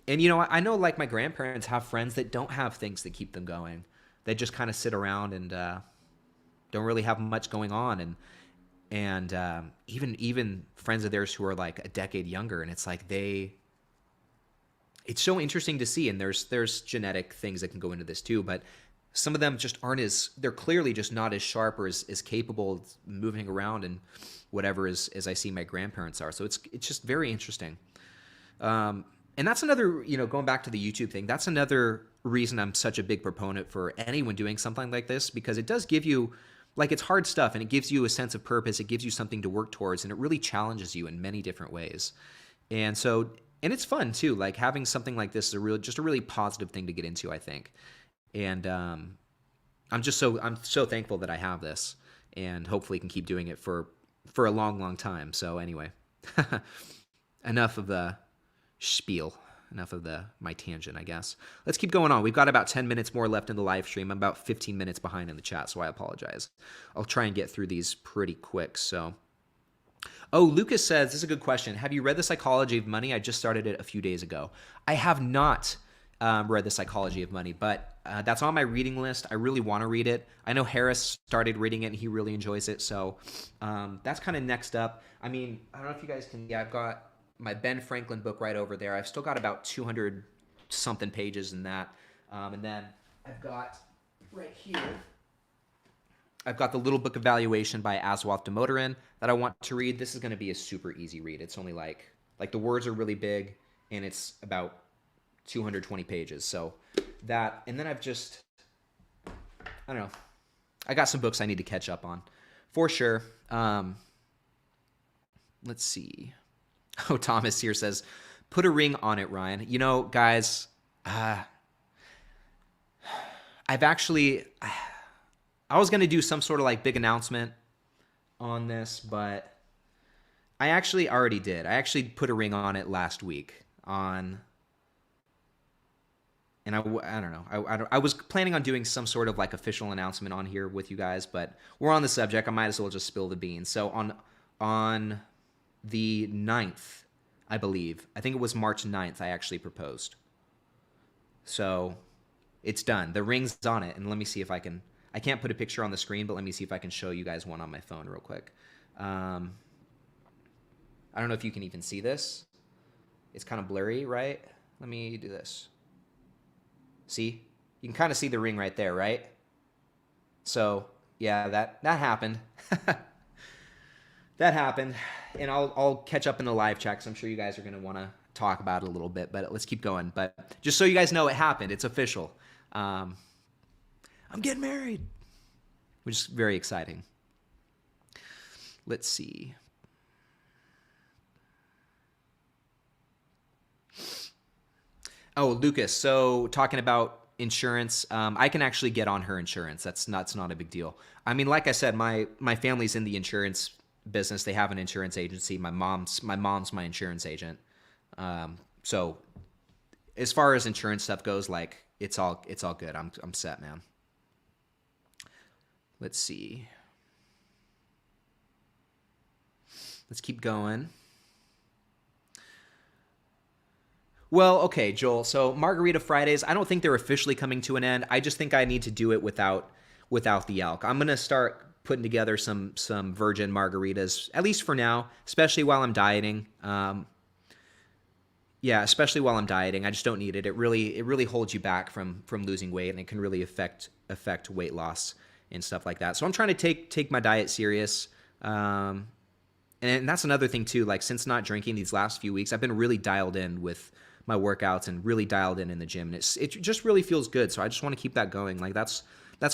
A: And, I know like my grandparents have friends that don't have things that keep them going. They just kind of sit around and don't really have much going on. And even friends of theirs who are like a decade younger, and it's like it's so interesting to see. And there's genetic things that can go into this too, but some of them just they're clearly just not as sharp or as capable of moving around and whatever as I see my grandparents are. So it's just very interesting. And that's another, going back to the YouTube thing, that's another reason I'm such a big proponent for anyone doing something like this, because it does give you, like, it's hard stuff, and it gives you a sense of purpose. It gives you something to work towards, and it really challenges you in many different ways. And it's fun too. Like, having something like this is just a really positive thing to get into, I think. And I'm so thankful that I have this, and hopefully can keep doing it for a long, long time. So anyway, enough of the spiel, enough of my tangent, I guess. Let's keep going on. We've got about 10 minutes more left in the live stream. I'm about 15 minutes behind in the chat, so I apologize. I'll try and get through these pretty quick. So, Lucas says, this is a good question. Have you read The Psychology of Money? I just started it a few days ago. I have not read The Psychology of Money, but that's on my reading list. I really want to read it. I know Harris started reading it, and he really enjoys it. So that's kind of next up. I mean, I don't know if you guys can. Yeah, I've got my Ben Franklin book right over there. I've still got about 200 something pages in that. And then I've got right here, I've got The Little Book of Valuation by Aswath Damodaran that I want to read. This is going to be a super easy read. It's only like the words are really big, and it's about 220 pages. So that, and then I don't know. I got some books I need to catch up on for sure. Let's see. Thomas here says, put a ring on it, Ryan. Guys, I was going to do some sort of like big announcement on this, but I actually already did. I actually put a ring on it last week and I don't know. I was planning on doing some sort of like official announcement on here with you guys, but we're on the subject. I might as well just spill the beans. So on the 9th, I believe, I think it was March 9th, I actually proposed. So it's done. The ring's on it. And let me see if I can't put a picture on the screen, but let me see if I can show you guys one on my phone real quick. I don't know if you can even see this. It's kind of blurry, right? Let me do this. See? You can kind of see the ring right there, right? So, yeah, that happened. That happened. And I'll catch up in the live chat because I'm sure you guys are going to want to talk about it a little bit, but let's keep going. But just so you guys know, it happened. It's official. I'm getting married, which is very exciting. Let's see. Oh, Lucas. So talking about insurance, I can actually get on her insurance. That's not a big deal. I mean, like I said, my family's in the insurance business. They have an insurance agency. My mom's my insurance agent. So as far as insurance stuff goes, like it's all good. I'm set, man. Let's see. Let's keep going. Well, okay, Joel. So Margarita Fridays, I don't think they're officially coming to an end. I just think I need to do it without the elk. I'm gonna start putting together some virgin margaritas, at least for now, especially while I'm dieting. Especially while I'm dieting. I just don't need it. It really holds you back from losing weight, and it can really affect weight loss and stuff like that. So I'm trying to take my diet serious. And that's another thing too. Like, since not drinking these last few weeks, I've been really dialed in with my workouts and really dialed in the gym, and it just really feels good. So I just want to keep that going. Like, that's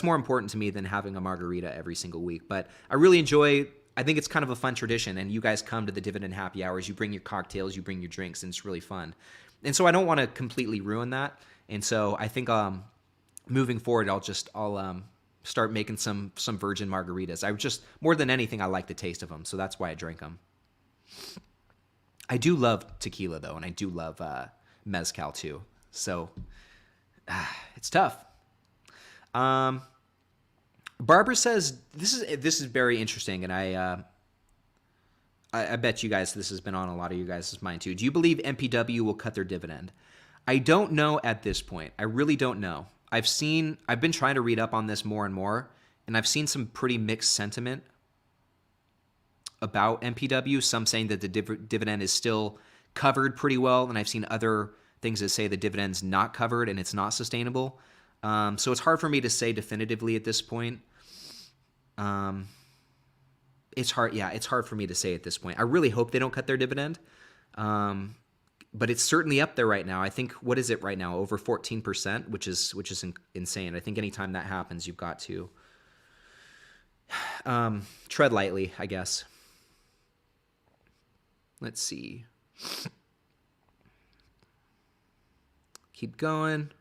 A: more important to me than having a margarita every single week. But I really enjoy I think it's kind of a fun tradition, and you guys come to the dividend happy hours. You bring your cocktails, you bring your drinks, and it's really fun. And so I don't want to completely ruin that. And so I think moving forward, I'll start making some virgin margaritas. I just more than anything, I like the taste of them, so that's why I drink them. I do love tequila though, and I do love mezcal too. So it's tough. Barbara says this is very interesting, and I bet you guys this has been on a lot of you guys' mind too. Do you believe MPW will cut their dividend? I don't know at this point. I really don't know. I've been trying to read up on this more and more, and I've seen some pretty mixed sentiment about MPW. Some saying that the dividend is still covered pretty well, and I've seen other things that say the dividend's not covered and it's not sustainable. So it's hard for me to say definitively at this point. It's hard for me to say at this point. I really hope they don't cut their dividend. But it's certainly up there right now. I think, what is it right now? Over 14%, which is insane. I think anytime that happens, you've got to tread lightly, I guess. Let's see. Keep going.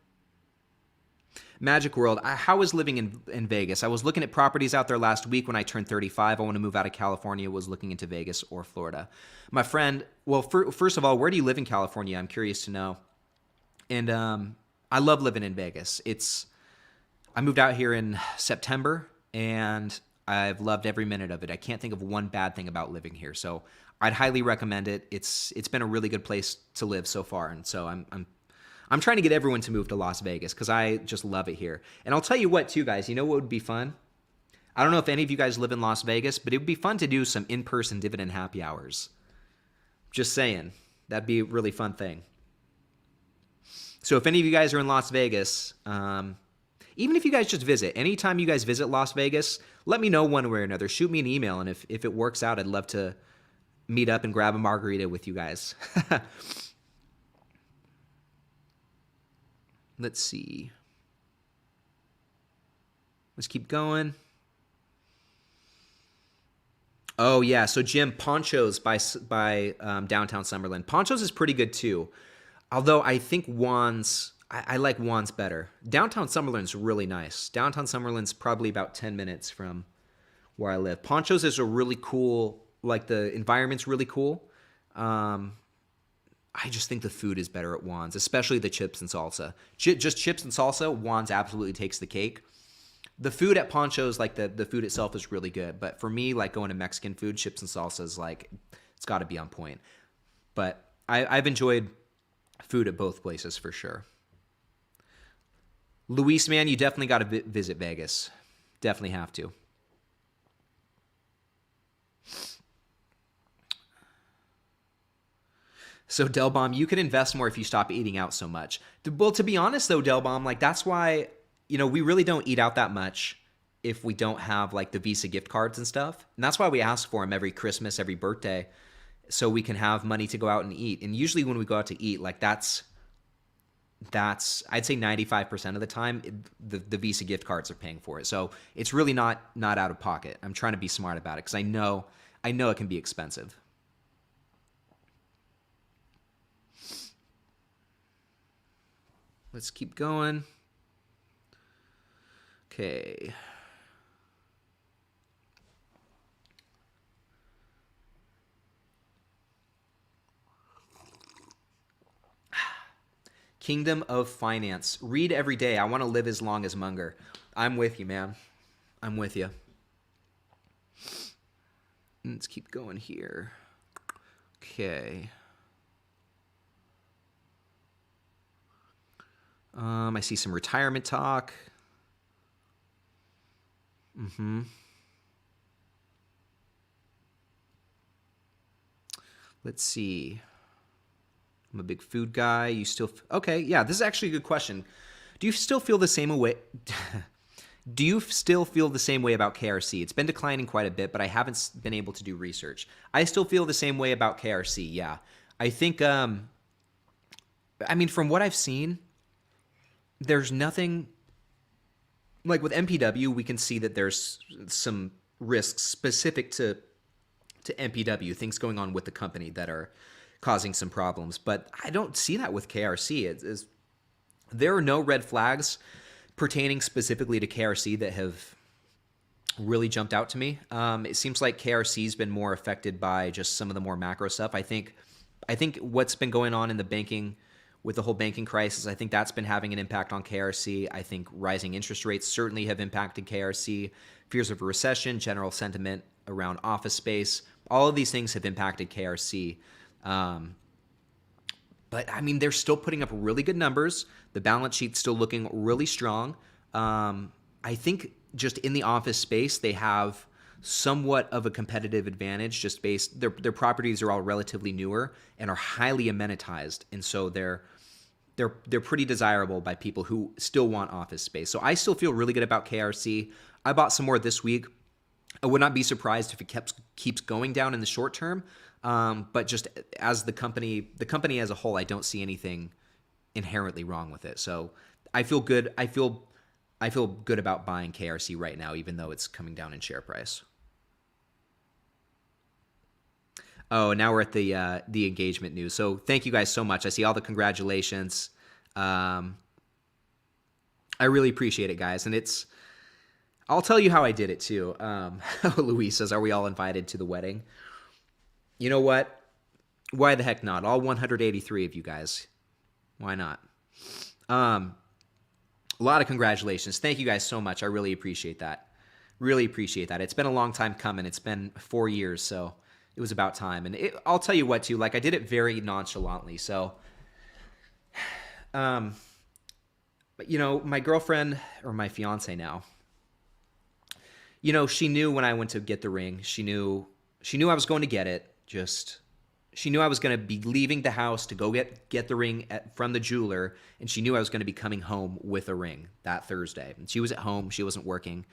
A: Magic World. How is living in Vegas? I was looking at properties out there last week when I turned 35. I want to move out of California. Was looking into Vegas or Florida. My friend, well, first of all, where do you live in California? I'm curious to know. And I love living in Vegas. I moved out here in September, and I've loved every minute of it. I can't think of one bad thing about living here. So I'd highly recommend it. It's been a really good place to live so far, and so I'm trying to get everyone to move to Las Vegas because I just love it here. And I'll tell you what, too, guys. You know what would be fun? I don't know if any of you guys live in Las Vegas, but it would be fun to do some in-person dividend happy hours. Just saying. That'd be a really fun thing. So if any of you guys are in Las Vegas, even if you guys just visit, anytime you guys visit Las Vegas, let me know one way or another. Shoot me an email, and if it works out, I'd love to meet up and grab a margarita with you guys. Let's see. Let's keep going. Oh, yeah. So, Jim, Ponchos by Downtown Summerlin. Ponchos is pretty good, too. Although I think Juan's, I like Juan's better. Downtown Summerlin's really nice. Downtown Summerlin's probably about 10 minutes from where I live. Ponchos is a really cool, like the environment's really cool. I just think the food is better at Juan's, especially the chips and salsa. Just chips and salsa, Juan's absolutely takes the cake. The food at Poncho's, like the food itself is really good. But for me, like going to Mexican food, chips and salsa is like, it's got to be on point. But I've enjoyed food at both places for sure. Luis, man, you definitely got to visit Vegas. Definitely have to. So Delbomb, you can invest more if you stop eating out so much. Well, to be honest though, Delbomb, like that's why, we really don't eat out that much if we don't have like the Visa gift cards and stuff. And that's why we ask for them every Christmas, every birthday, so we can have money to go out and eat. And usually when we go out to eat, like that's I'd say 95% of the time the Visa gift cards are paying for it. So it's really not out of pocket. I'm trying to be smart about it because I know it can be expensive. Let's keep going. Okay. Kingdom of Finance. Read every day. I want to live as long as Munger. I'm with you, man. I'm with you. Let's keep going here. Okay. I see some retirement talk. Let's see. I'm a big food guy. You still... Okay, yeah, this is actually a good question. Do you still feel the same way... Do you still feel the same way about KRC? It's been declining quite a bit, but I haven't been able to do research. I still feel the same way about KRC, yeah. I think... from what I've seen... There's nothing like with MPW. We can see that there's some risks specific to MPW, things going on with the company that are causing some problems. But I don't see that with KRC. There are no red flags pertaining specifically to KRC that have really jumped out to me. It seems like KRC's been more affected by just some of the more macro stuff. I think what's been going on in the banking with the whole banking crisis, I think that's been having an impact on KRC. I think rising interest rates certainly have impacted KRC. Fears of a recession, general sentiment around office space, all of these things have impacted KRC. But I mean, they're still putting up really good numbers. The balance sheet's still looking really strong. I think just in the office space, they have somewhat of a competitive advantage just based their properties are all relatively newer and are highly amenitized, and so they're pretty desirable by people who still want office space. So I still feel really good about KRC. I bought some more this week. I would not be surprised if it keeps going down in the short term. But just as the company as a whole, I don't see anything inherently wrong with it. So I feel good. I feel good about buying KRC right now, even though it's coming down in share price. Oh, now we're at the engagement news. So thank you guys so much. I see all the congratulations. I really appreciate it, guys. And I'll tell you how I did it too. Louise says, "Are we all invited to the wedding?" You know what? Why the heck not? All 183 of you guys. Why not? A lot of congratulations. Thank you guys so much. I really appreciate that. Really appreciate that. It's been a long time coming. It's been 4 years, so it was about time. And I'll tell you what, too. Like, I did it very nonchalantly. So, but, you know, my girlfriend, or my fiance now, you know, she knew when I went to get the ring. She knew I was going to get it. She knew I was going to be leaving the house to go get the ring from the jeweler, and she knew I was going to be coming home with a ring that Thursday. And she was at home. She wasn't working.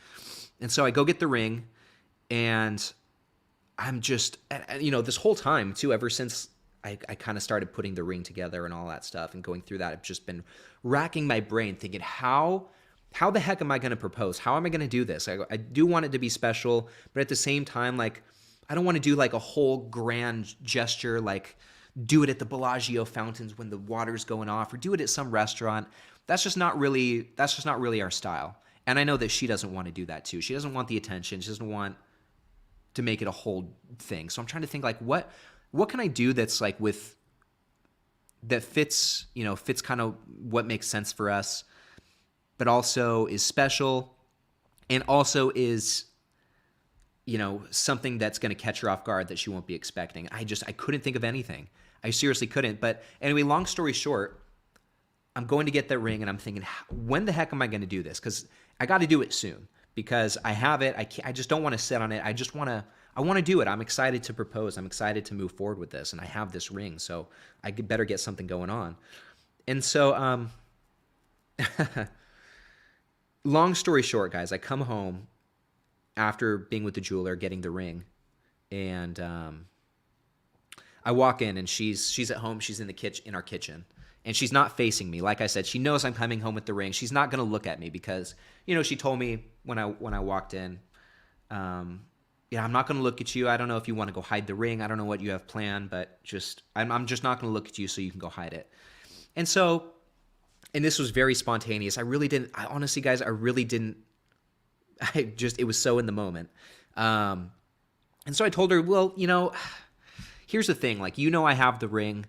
A: And so I go get the ring, and I'm just, you know, this whole time, too, ever since I kind of started putting the ring together and all that stuff and going through that, I've just been racking my brain thinking, how the heck am I going to propose? How am I going to do this? I do want it to be special, but at the same time, like, I don't want to do like a whole grand gesture, like do it at the Bellagio fountains when the water's going off, or do it at some restaurant. That's just not really our style. And I know that she doesn't want to do that too. She doesn't want the attention. She doesn't want to make it a whole thing. So I'm trying to think like what can I do that's like that fits kind of what makes sense for us, but also is special and also is, you know, something that's going to catch her off guard that she won't be expecting. I couldn't think of anything. I seriously couldn't. But anyway, long story short, I'm going to get that ring and I'm thinking, when the heck am I going to do this? Because I got to do it soon because I have it. I just don't want to sit on it. I want to do it. I'm excited to propose. I'm excited to move forward with this. And I have this ring, so I better get something going on. And so, long story short, guys, I come home after being with the jeweler, getting the ring, and I walk in and she's at home. She's in our kitchen, and she's not facing me. Like I said, she knows I'm coming home with the ring. She's not going to look at me because, you know, she told me when I walked in, yeah, I'm not going to look at you. I don't know if you want to go hide the ring. I don't know what you have planned, but I'm just not going to look at you so you can go hide it. And so, and this was very spontaneous. Honestly, guys, it was so in the moment. And so I told her, well, you know, here's the thing. Like, you know, I have the ring.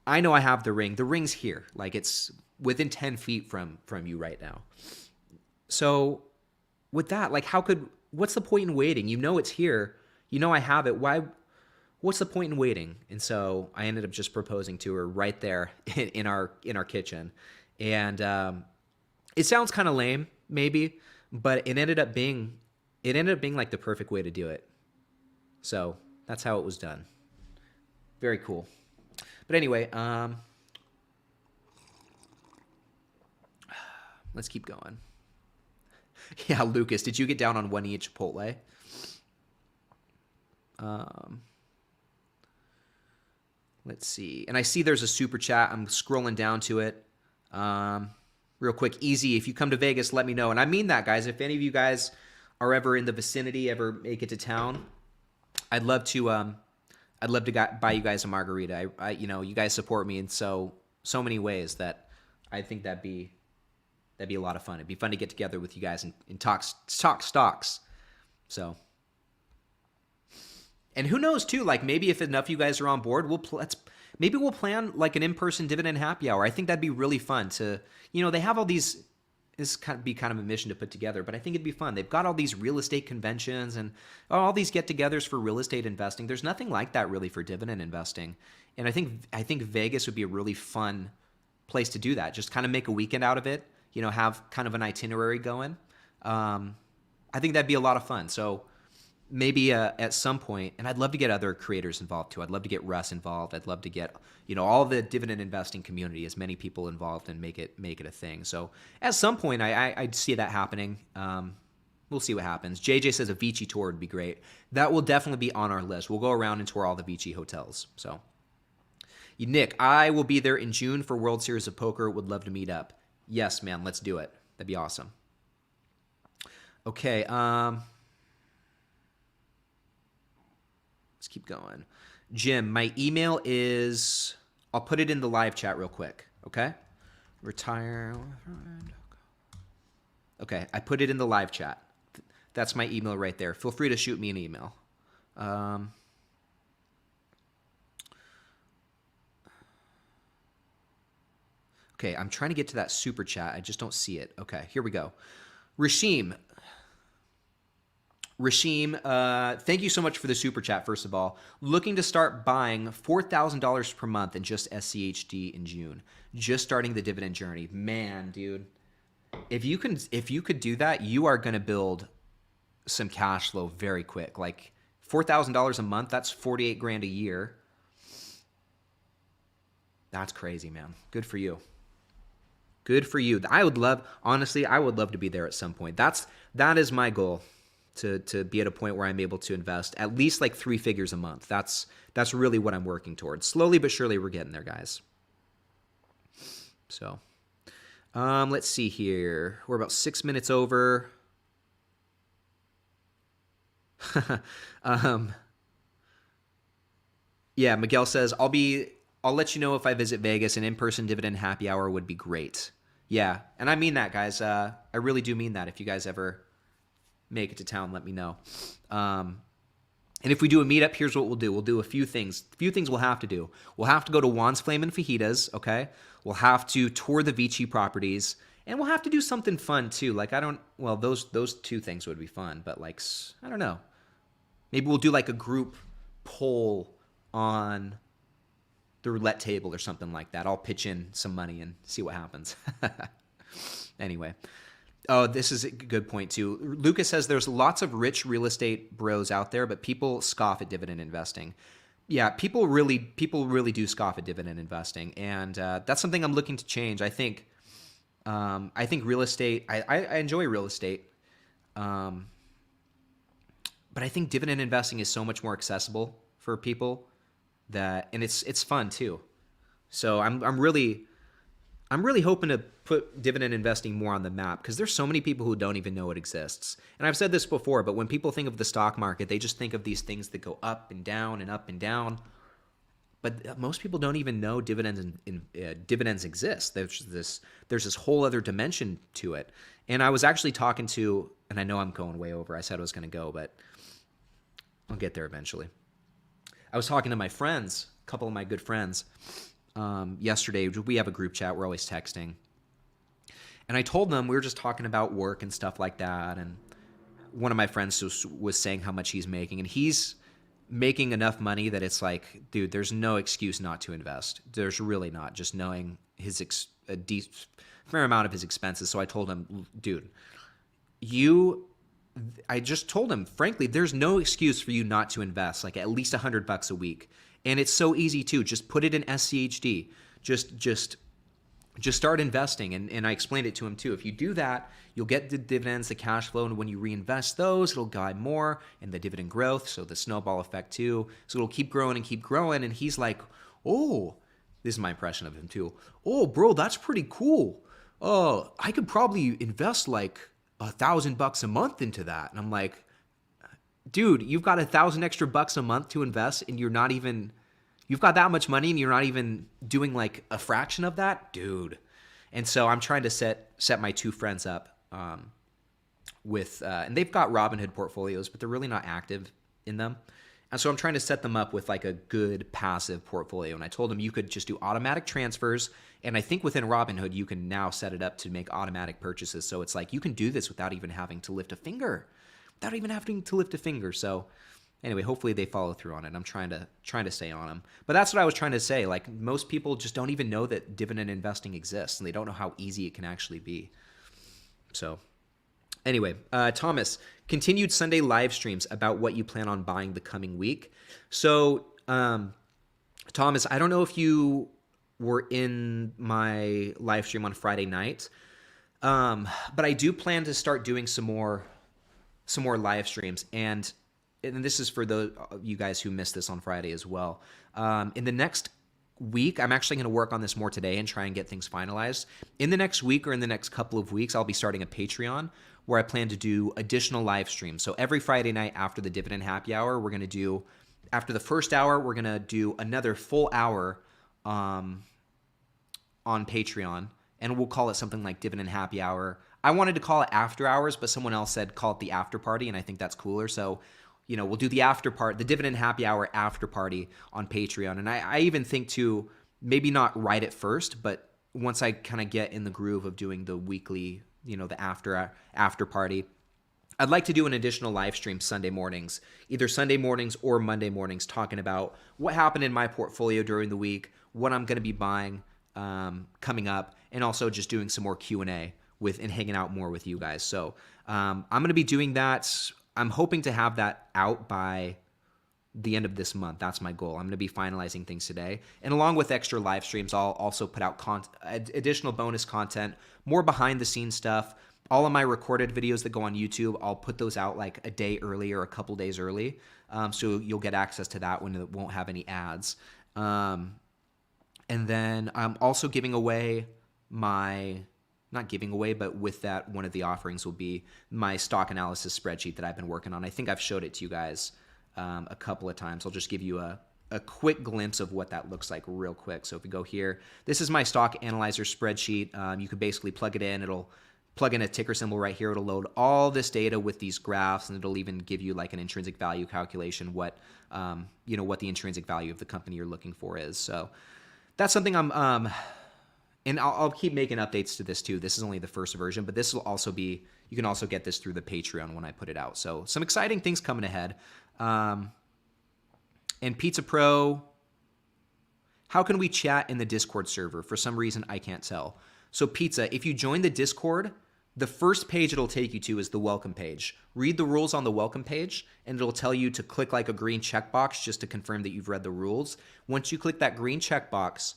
A: I know I have the ring. The ring's here. Like, it's within 10 feet from you right now. So with that, like, what's the point in waiting? You know, it's here. You know, I have it. What's the point in waiting? And so I ended up just proposing to her right there in our kitchen. And it sounds kind of lame, maybe, but it ended up being like the perfect way to do it. So that's how it was done. Very cool. But anyway, let's keep going. Yeah, Lucas, did you get down on one knee at Chipotle? Let's see. And I see there's a super chat. I'm scrolling down to it. Real quick, easy. If you come to Vegas, let me know. And I mean that, guys. If any of you guys are ever in the vicinity, ever make it to town, I'd love to buy you guys a margarita. You guys support me in so many ways that I think that'd be a lot of fun. It'd be fun to get together with you guys and talk stocks. So, and who knows too? Like maybe if enough of you guys are on board, maybe we'll plan like an in-person dividend happy hour. I think that'd be really fun to, they have all these. This kind of a mission to put together, but I think it'd be fun. They've got all these real estate conventions and all these get-togethers for real estate investing. There's nothing like that really for dividend investing, and I think Vegas would be a really fun place to do that. Just kind of make a weekend out of it. Have kind of an itinerary going. I think that'd be a lot of fun. So maybe at some point, and I'd love to get other creators involved too. I'd love to get Russ involved. I'd love to get all the dividend investing community, as many people involved, and make it a thing. So at some point, I'd see that happening. We'll see what happens. JJ says a Vici tour would be great. That will definitely be on our list. We'll go around and tour all the Vici hotels. So Nick, I will be there in June for World Series of Poker. Would love to meet up. Yes, man, let's do it. That'd be awesome. Okay. Let's keep going. Jim, my email is, I'll put it in the live chat real quick, okay? Retire. Okay, I put it in the live chat. That's my email right there. Feel free to shoot me an email. Okay, I'm trying to get to that super chat. I just don't see it. Okay, here we go. Rashim, thank you so much for the super chat, first of all. Looking to start buying $4,000 per month in just SCHD in June. Just starting the dividend journey. Man, dude. If you could do that, you are going to build some cash flow very quick. Like $4,000 a month, that's 48 grand a year. That's crazy, man. Good for you. Good for you. Honestly, I would love to be there at some point. That is my goal. To be at a point where I'm able to invest at least like 3 figures a month. That's really what I'm working towards. Slowly but surely, we're getting there, guys. So, let's see here. We're about 6 minutes over. Yeah, Miguel says I'll let you know if I visit Vegas. An in-person dividend happy hour would be great. Yeah, and I mean that, guys. I really do mean that. If you guys ever make it to town, let me know. And if we do a meetup, here's what we'll do. We'll do a few things. We'll have to do. We'll have to go to Juan's Flame and Fajitas, okay? We'll have to tour the Vici properties, and we'll have to do something fun too. Like those 2 things would be fun, but like I don't know. Maybe we'll do like a group poll on the roulette table or something like that. I'll pitch in some money and see what happens. Anyway. Oh, this is a good point too. Lucas says there's lots of rich real estate bros out there, but people scoff at dividend investing. Yeah, people really do scoff at dividend investing, and that's something I'm looking to change. I think real estate. I enjoy real estate, but I think dividend investing is so much more accessible for people and it's fun too. So I'm really hoping to put dividend investing more on the map because there's so many people who don't even know it exists. And I've said this before, but when people think of the stock market, they just think of these things that go up and down and up and down. But most people don't even know dividends exist. There's this whole other dimension to it. And I was actually talking to, and I know I'm going way over. I said I was going to go, but I'll get there eventually. I was talking to my friends, a couple of my good friends, yesterday. We have a group chat. We're always texting. And I told them, we were just talking about work and stuff like that. And one of my friends was saying how much he's making. And he's making enough money that it's like, dude, there's no excuse not to invest. There's really not, just knowing his a fair amount of his expenses. So I told him, dude, I just told him, frankly, there's no excuse for you not to invest like at least $100 a week. And it's so easy too. Just put it in SCHD. Just start investing. And I explained it to him too. If you do that, you'll get the dividends, the cash flow, and when you reinvest those, it'll guide more and the dividend growth. So the snowball effect too. So it'll keep growing and keep growing. And he's like, oh, this is my impression of him too. Oh, bro, that's pretty cool. Oh, I could probably invest like $1,000 a month into that. And I'm like, dude, you've got 1,000 extra bucks a month to invest and you've got that much money and you're not even doing like a fraction of that, dude. And so I'm trying to set my two friends up with, and they've got Robinhood portfolios, but they're really not active in them. And so I'm trying to set them up with like a good passive portfolio. And I told them you could just do automatic transfers. And I think within Robinhood, you can now set it up to make automatic purchases. So it's like you can do this without even having to lift a finger, So anyway, hopefully they follow through on it. I'm trying to stay on them. But that's what I was trying to say. Like most people just don't even know that dividend investing exists, and they don't know how easy it can actually be. So anyway, Thomas, continued Sunday live streams about what you plan on buying the coming week. So Thomas, I don't know if you were in my live stream on Friday night, but I do plan to start doing some more live streams, and this is for you guys who missed this on Friday as well. In the next week, I'm actually going to work on this more today and try and get things finalized. In the next week or in the next couple of weeks, I'll be starting a Patreon where I plan to do additional live streams. So every Friday night after the Dividend Happy Hour, we're going to do, after the first hour, we're going to do another full hour on Patreon, and we'll call it something like Dividend Happy Hour. I wanted to call it After Hours, but someone else said call it the After Party, and I think that's cooler. So, we'll do the Dividend Happy Hour after party on Patreon. And I even think to maybe not right at first, but once I kind of get in the groove of doing the weekly, the after party, I'd like to do an additional live stream Sunday mornings, either Sunday mornings or Monday mornings, talking about what happened in my portfolio during the week, what I'm going to be buying coming up, and also just doing some more Q&A and hanging out more with you guys. So I'm going to be doing that. I'm hoping to have that out by the end of this month. That's my goal. I'm going to be finalizing things today. And along with extra live streams, I'll also put out additional bonus content, more behind the scenes stuff. All of my recorded videos that go on YouTube, I'll put those out like a day early or a couple days early. So you'll get access to that when it won't have any ads. And then I'm also giving away not giving away, but with that, one of the offerings will be my stock analysis spreadsheet that I've been working on. I think I've showed it to you guys a couple of times. I'll just give you a quick glimpse of what that looks like real quick. So if we go here, this is my stock analyzer spreadsheet. You could basically plug it in. It'll plug in a ticker symbol right here. It'll load all this data with these graphs, and it'll even give you like an intrinsic value calculation, what the intrinsic value of the company you're looking for is. So that's something and I'll keep making updates to this too. This is only the first version, but this will also be, you can also get this through the Patreon when I put it out. So some exciting things coming ahead. And Pizza Pro, how can we chat in the Discord server? For some reason, I can't tell. So Pizza, if you join the Discord, the first page it'll take you to is the welcome page. Read the rules on the welcome page, and it'll tell you to click like a green checkbox just to confirm that you've read the rules. Once you click that green checkbox,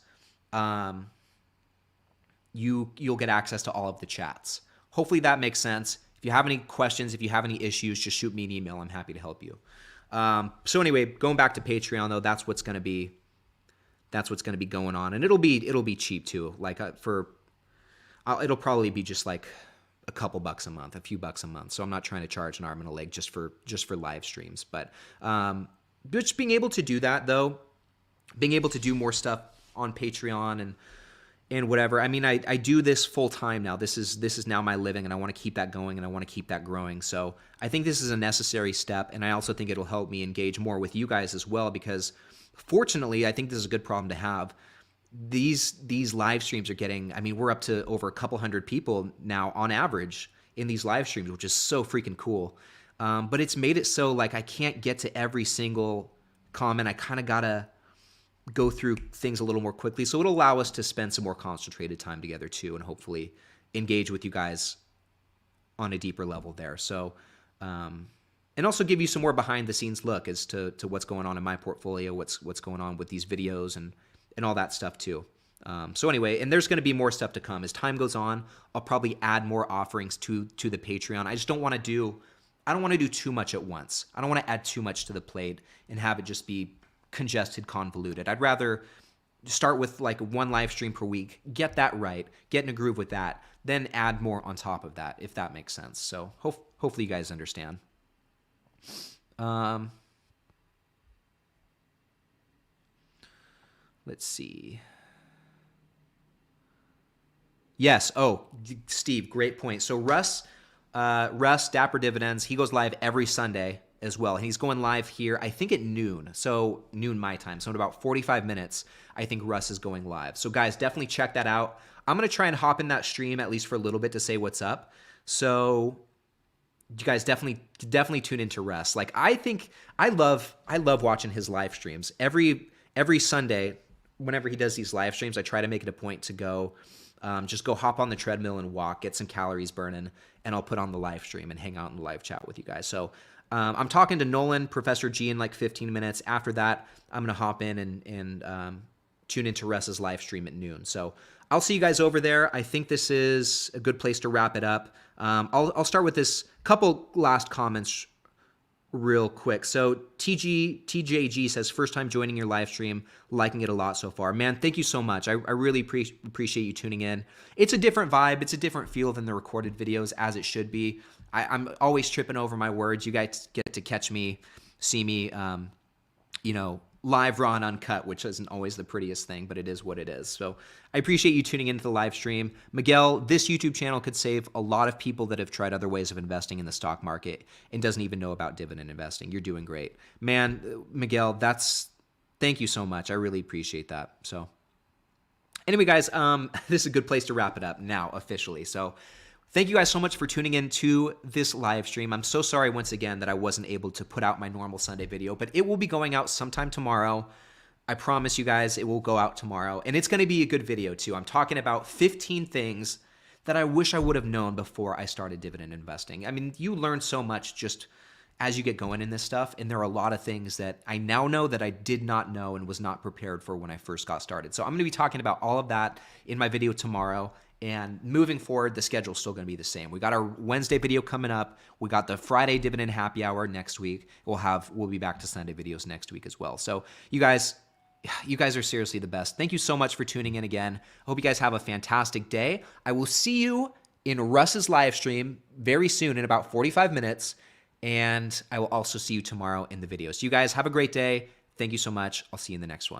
A: you'll get access to all of the chats. Hopefully that makes sense. If you have any questions, if you have any issues, just shoot me an email. I'm happy to help you. So anyway, going back to Patreon though, that's what's going to be going on, and it'll be cheap too. Like it'll probably be just like a couple bucks a month, a few bucks a month. So I'm not trying to charge an arm and a leg just for live streams, but just being able to do that though, being able to do more stuff on Patreon and whatever. I mean, I do this full time now. This is now my living, and I want to keep that going, and I want to keep that growing. So I think this is a necessary step, and I also think it'll help me engage more with you guys as well, because fortunately, I think this is a good problem to have. These live streams are getting, I mean, we're up to over a couple hundred people now on average in these live streams, which is so freaking cool. But it's made it so like I can't get to every single comment. I kind of gotta go through things a little more quickly. So it'll allow us to spend some more concentrated time together too, and hopefully engage with you guys on a deeper level there. So, and also give you some more behind the scenes look as to what's going on in my portfolio, what's going on with these videos and all that stuff too. So anyway, and there's going to be more stuff to come as time goes on. I'll probably add more offerings to the Patreon. I just don't want to do too much at once. I don't want to add too much to the plate and have it just be congested, convoluted. I'd rather start with like one live stream per week, get that right, get in a groove with that, then add more on top of that, if that makes sense. So hopefully you guys understand. Let's see. Yes. Oh, Steve, great point. So Russ, Dapper Dividends, he goes live every Sunday as well. And he's going live here, I think at noon. So noon my time. So in about 45 minutes, I think Russ is going live. So guys, definitely check that out. I'm going to try and hop in that stream at least for a little bit to say what's up. So you guys definitely tune into Russ. Like I think I love watching his live streams. Every Sunday, whenever he does these live streams, I try to make it a point to go just go hop on the treadmill and walk, get some calories burning, and I'll put on the live stream and hang out in the live chat with you guys. So I'm talking to Nolan, Professor G in like 15 minutes. After that, I'm going to hop in and tune into Russ's live stream at noon. So I'll see you guys over there. I think this is a good place to wrap it up. I'll start with this couple last comments real quick. So TJG says, first time joining your live stream, liking it a lot so far. Man, thank you so much. I really appreciate you tuning in. It's a different vibe. It's a different feel than the recorded videos, as it should be. I'm always tripping over my words. You guys get to catch me, see me, live, raw, and uncut, which isn't always the prettiest thing, but it is what it is. So I appreciate you tuning into the live stream. Miguel, this YouTube channel could save a lot of people that have tried other ways of investing in the stock market and doesn't even know about dividend investing. You're doing great. Man, Miguel, thank you so much. I really appreciate that. So anyway, guys, this is a good place to wrap it up now officially. So thank you guys so much for tuning in to this live stream. I'm so sorry once again that I wasn't able to put out my normal Sunday video, but it will be going out sometime tomorrow. I promise you guys it will go out tomorrow, and it's going to be a good video too. I'm talking about 15 things that I wish I would have known before I started dividend investing. I mean, you learn so much just as you get going in this stuff, and there are a lot of things that I now know that I did not know and was not prepared for when I first got started. So I'm going to be talking about all of that in my video tomorrow. And moving forward, the schedule is still going to be the same. We got our Wednesday video coming up. We got the Friday dividend happy hour next week. We'll be back to Sunday videos next week as well. So you guys are seriously the best. Thank you so much for tuning in again. I hope you guys have a fantastic day. I will see you in Russ's live stream very soon in about 45 minutes. And I will also see you tomorrow in the video. So you guys have a great day. Thank you so much. I'll see you in the next one.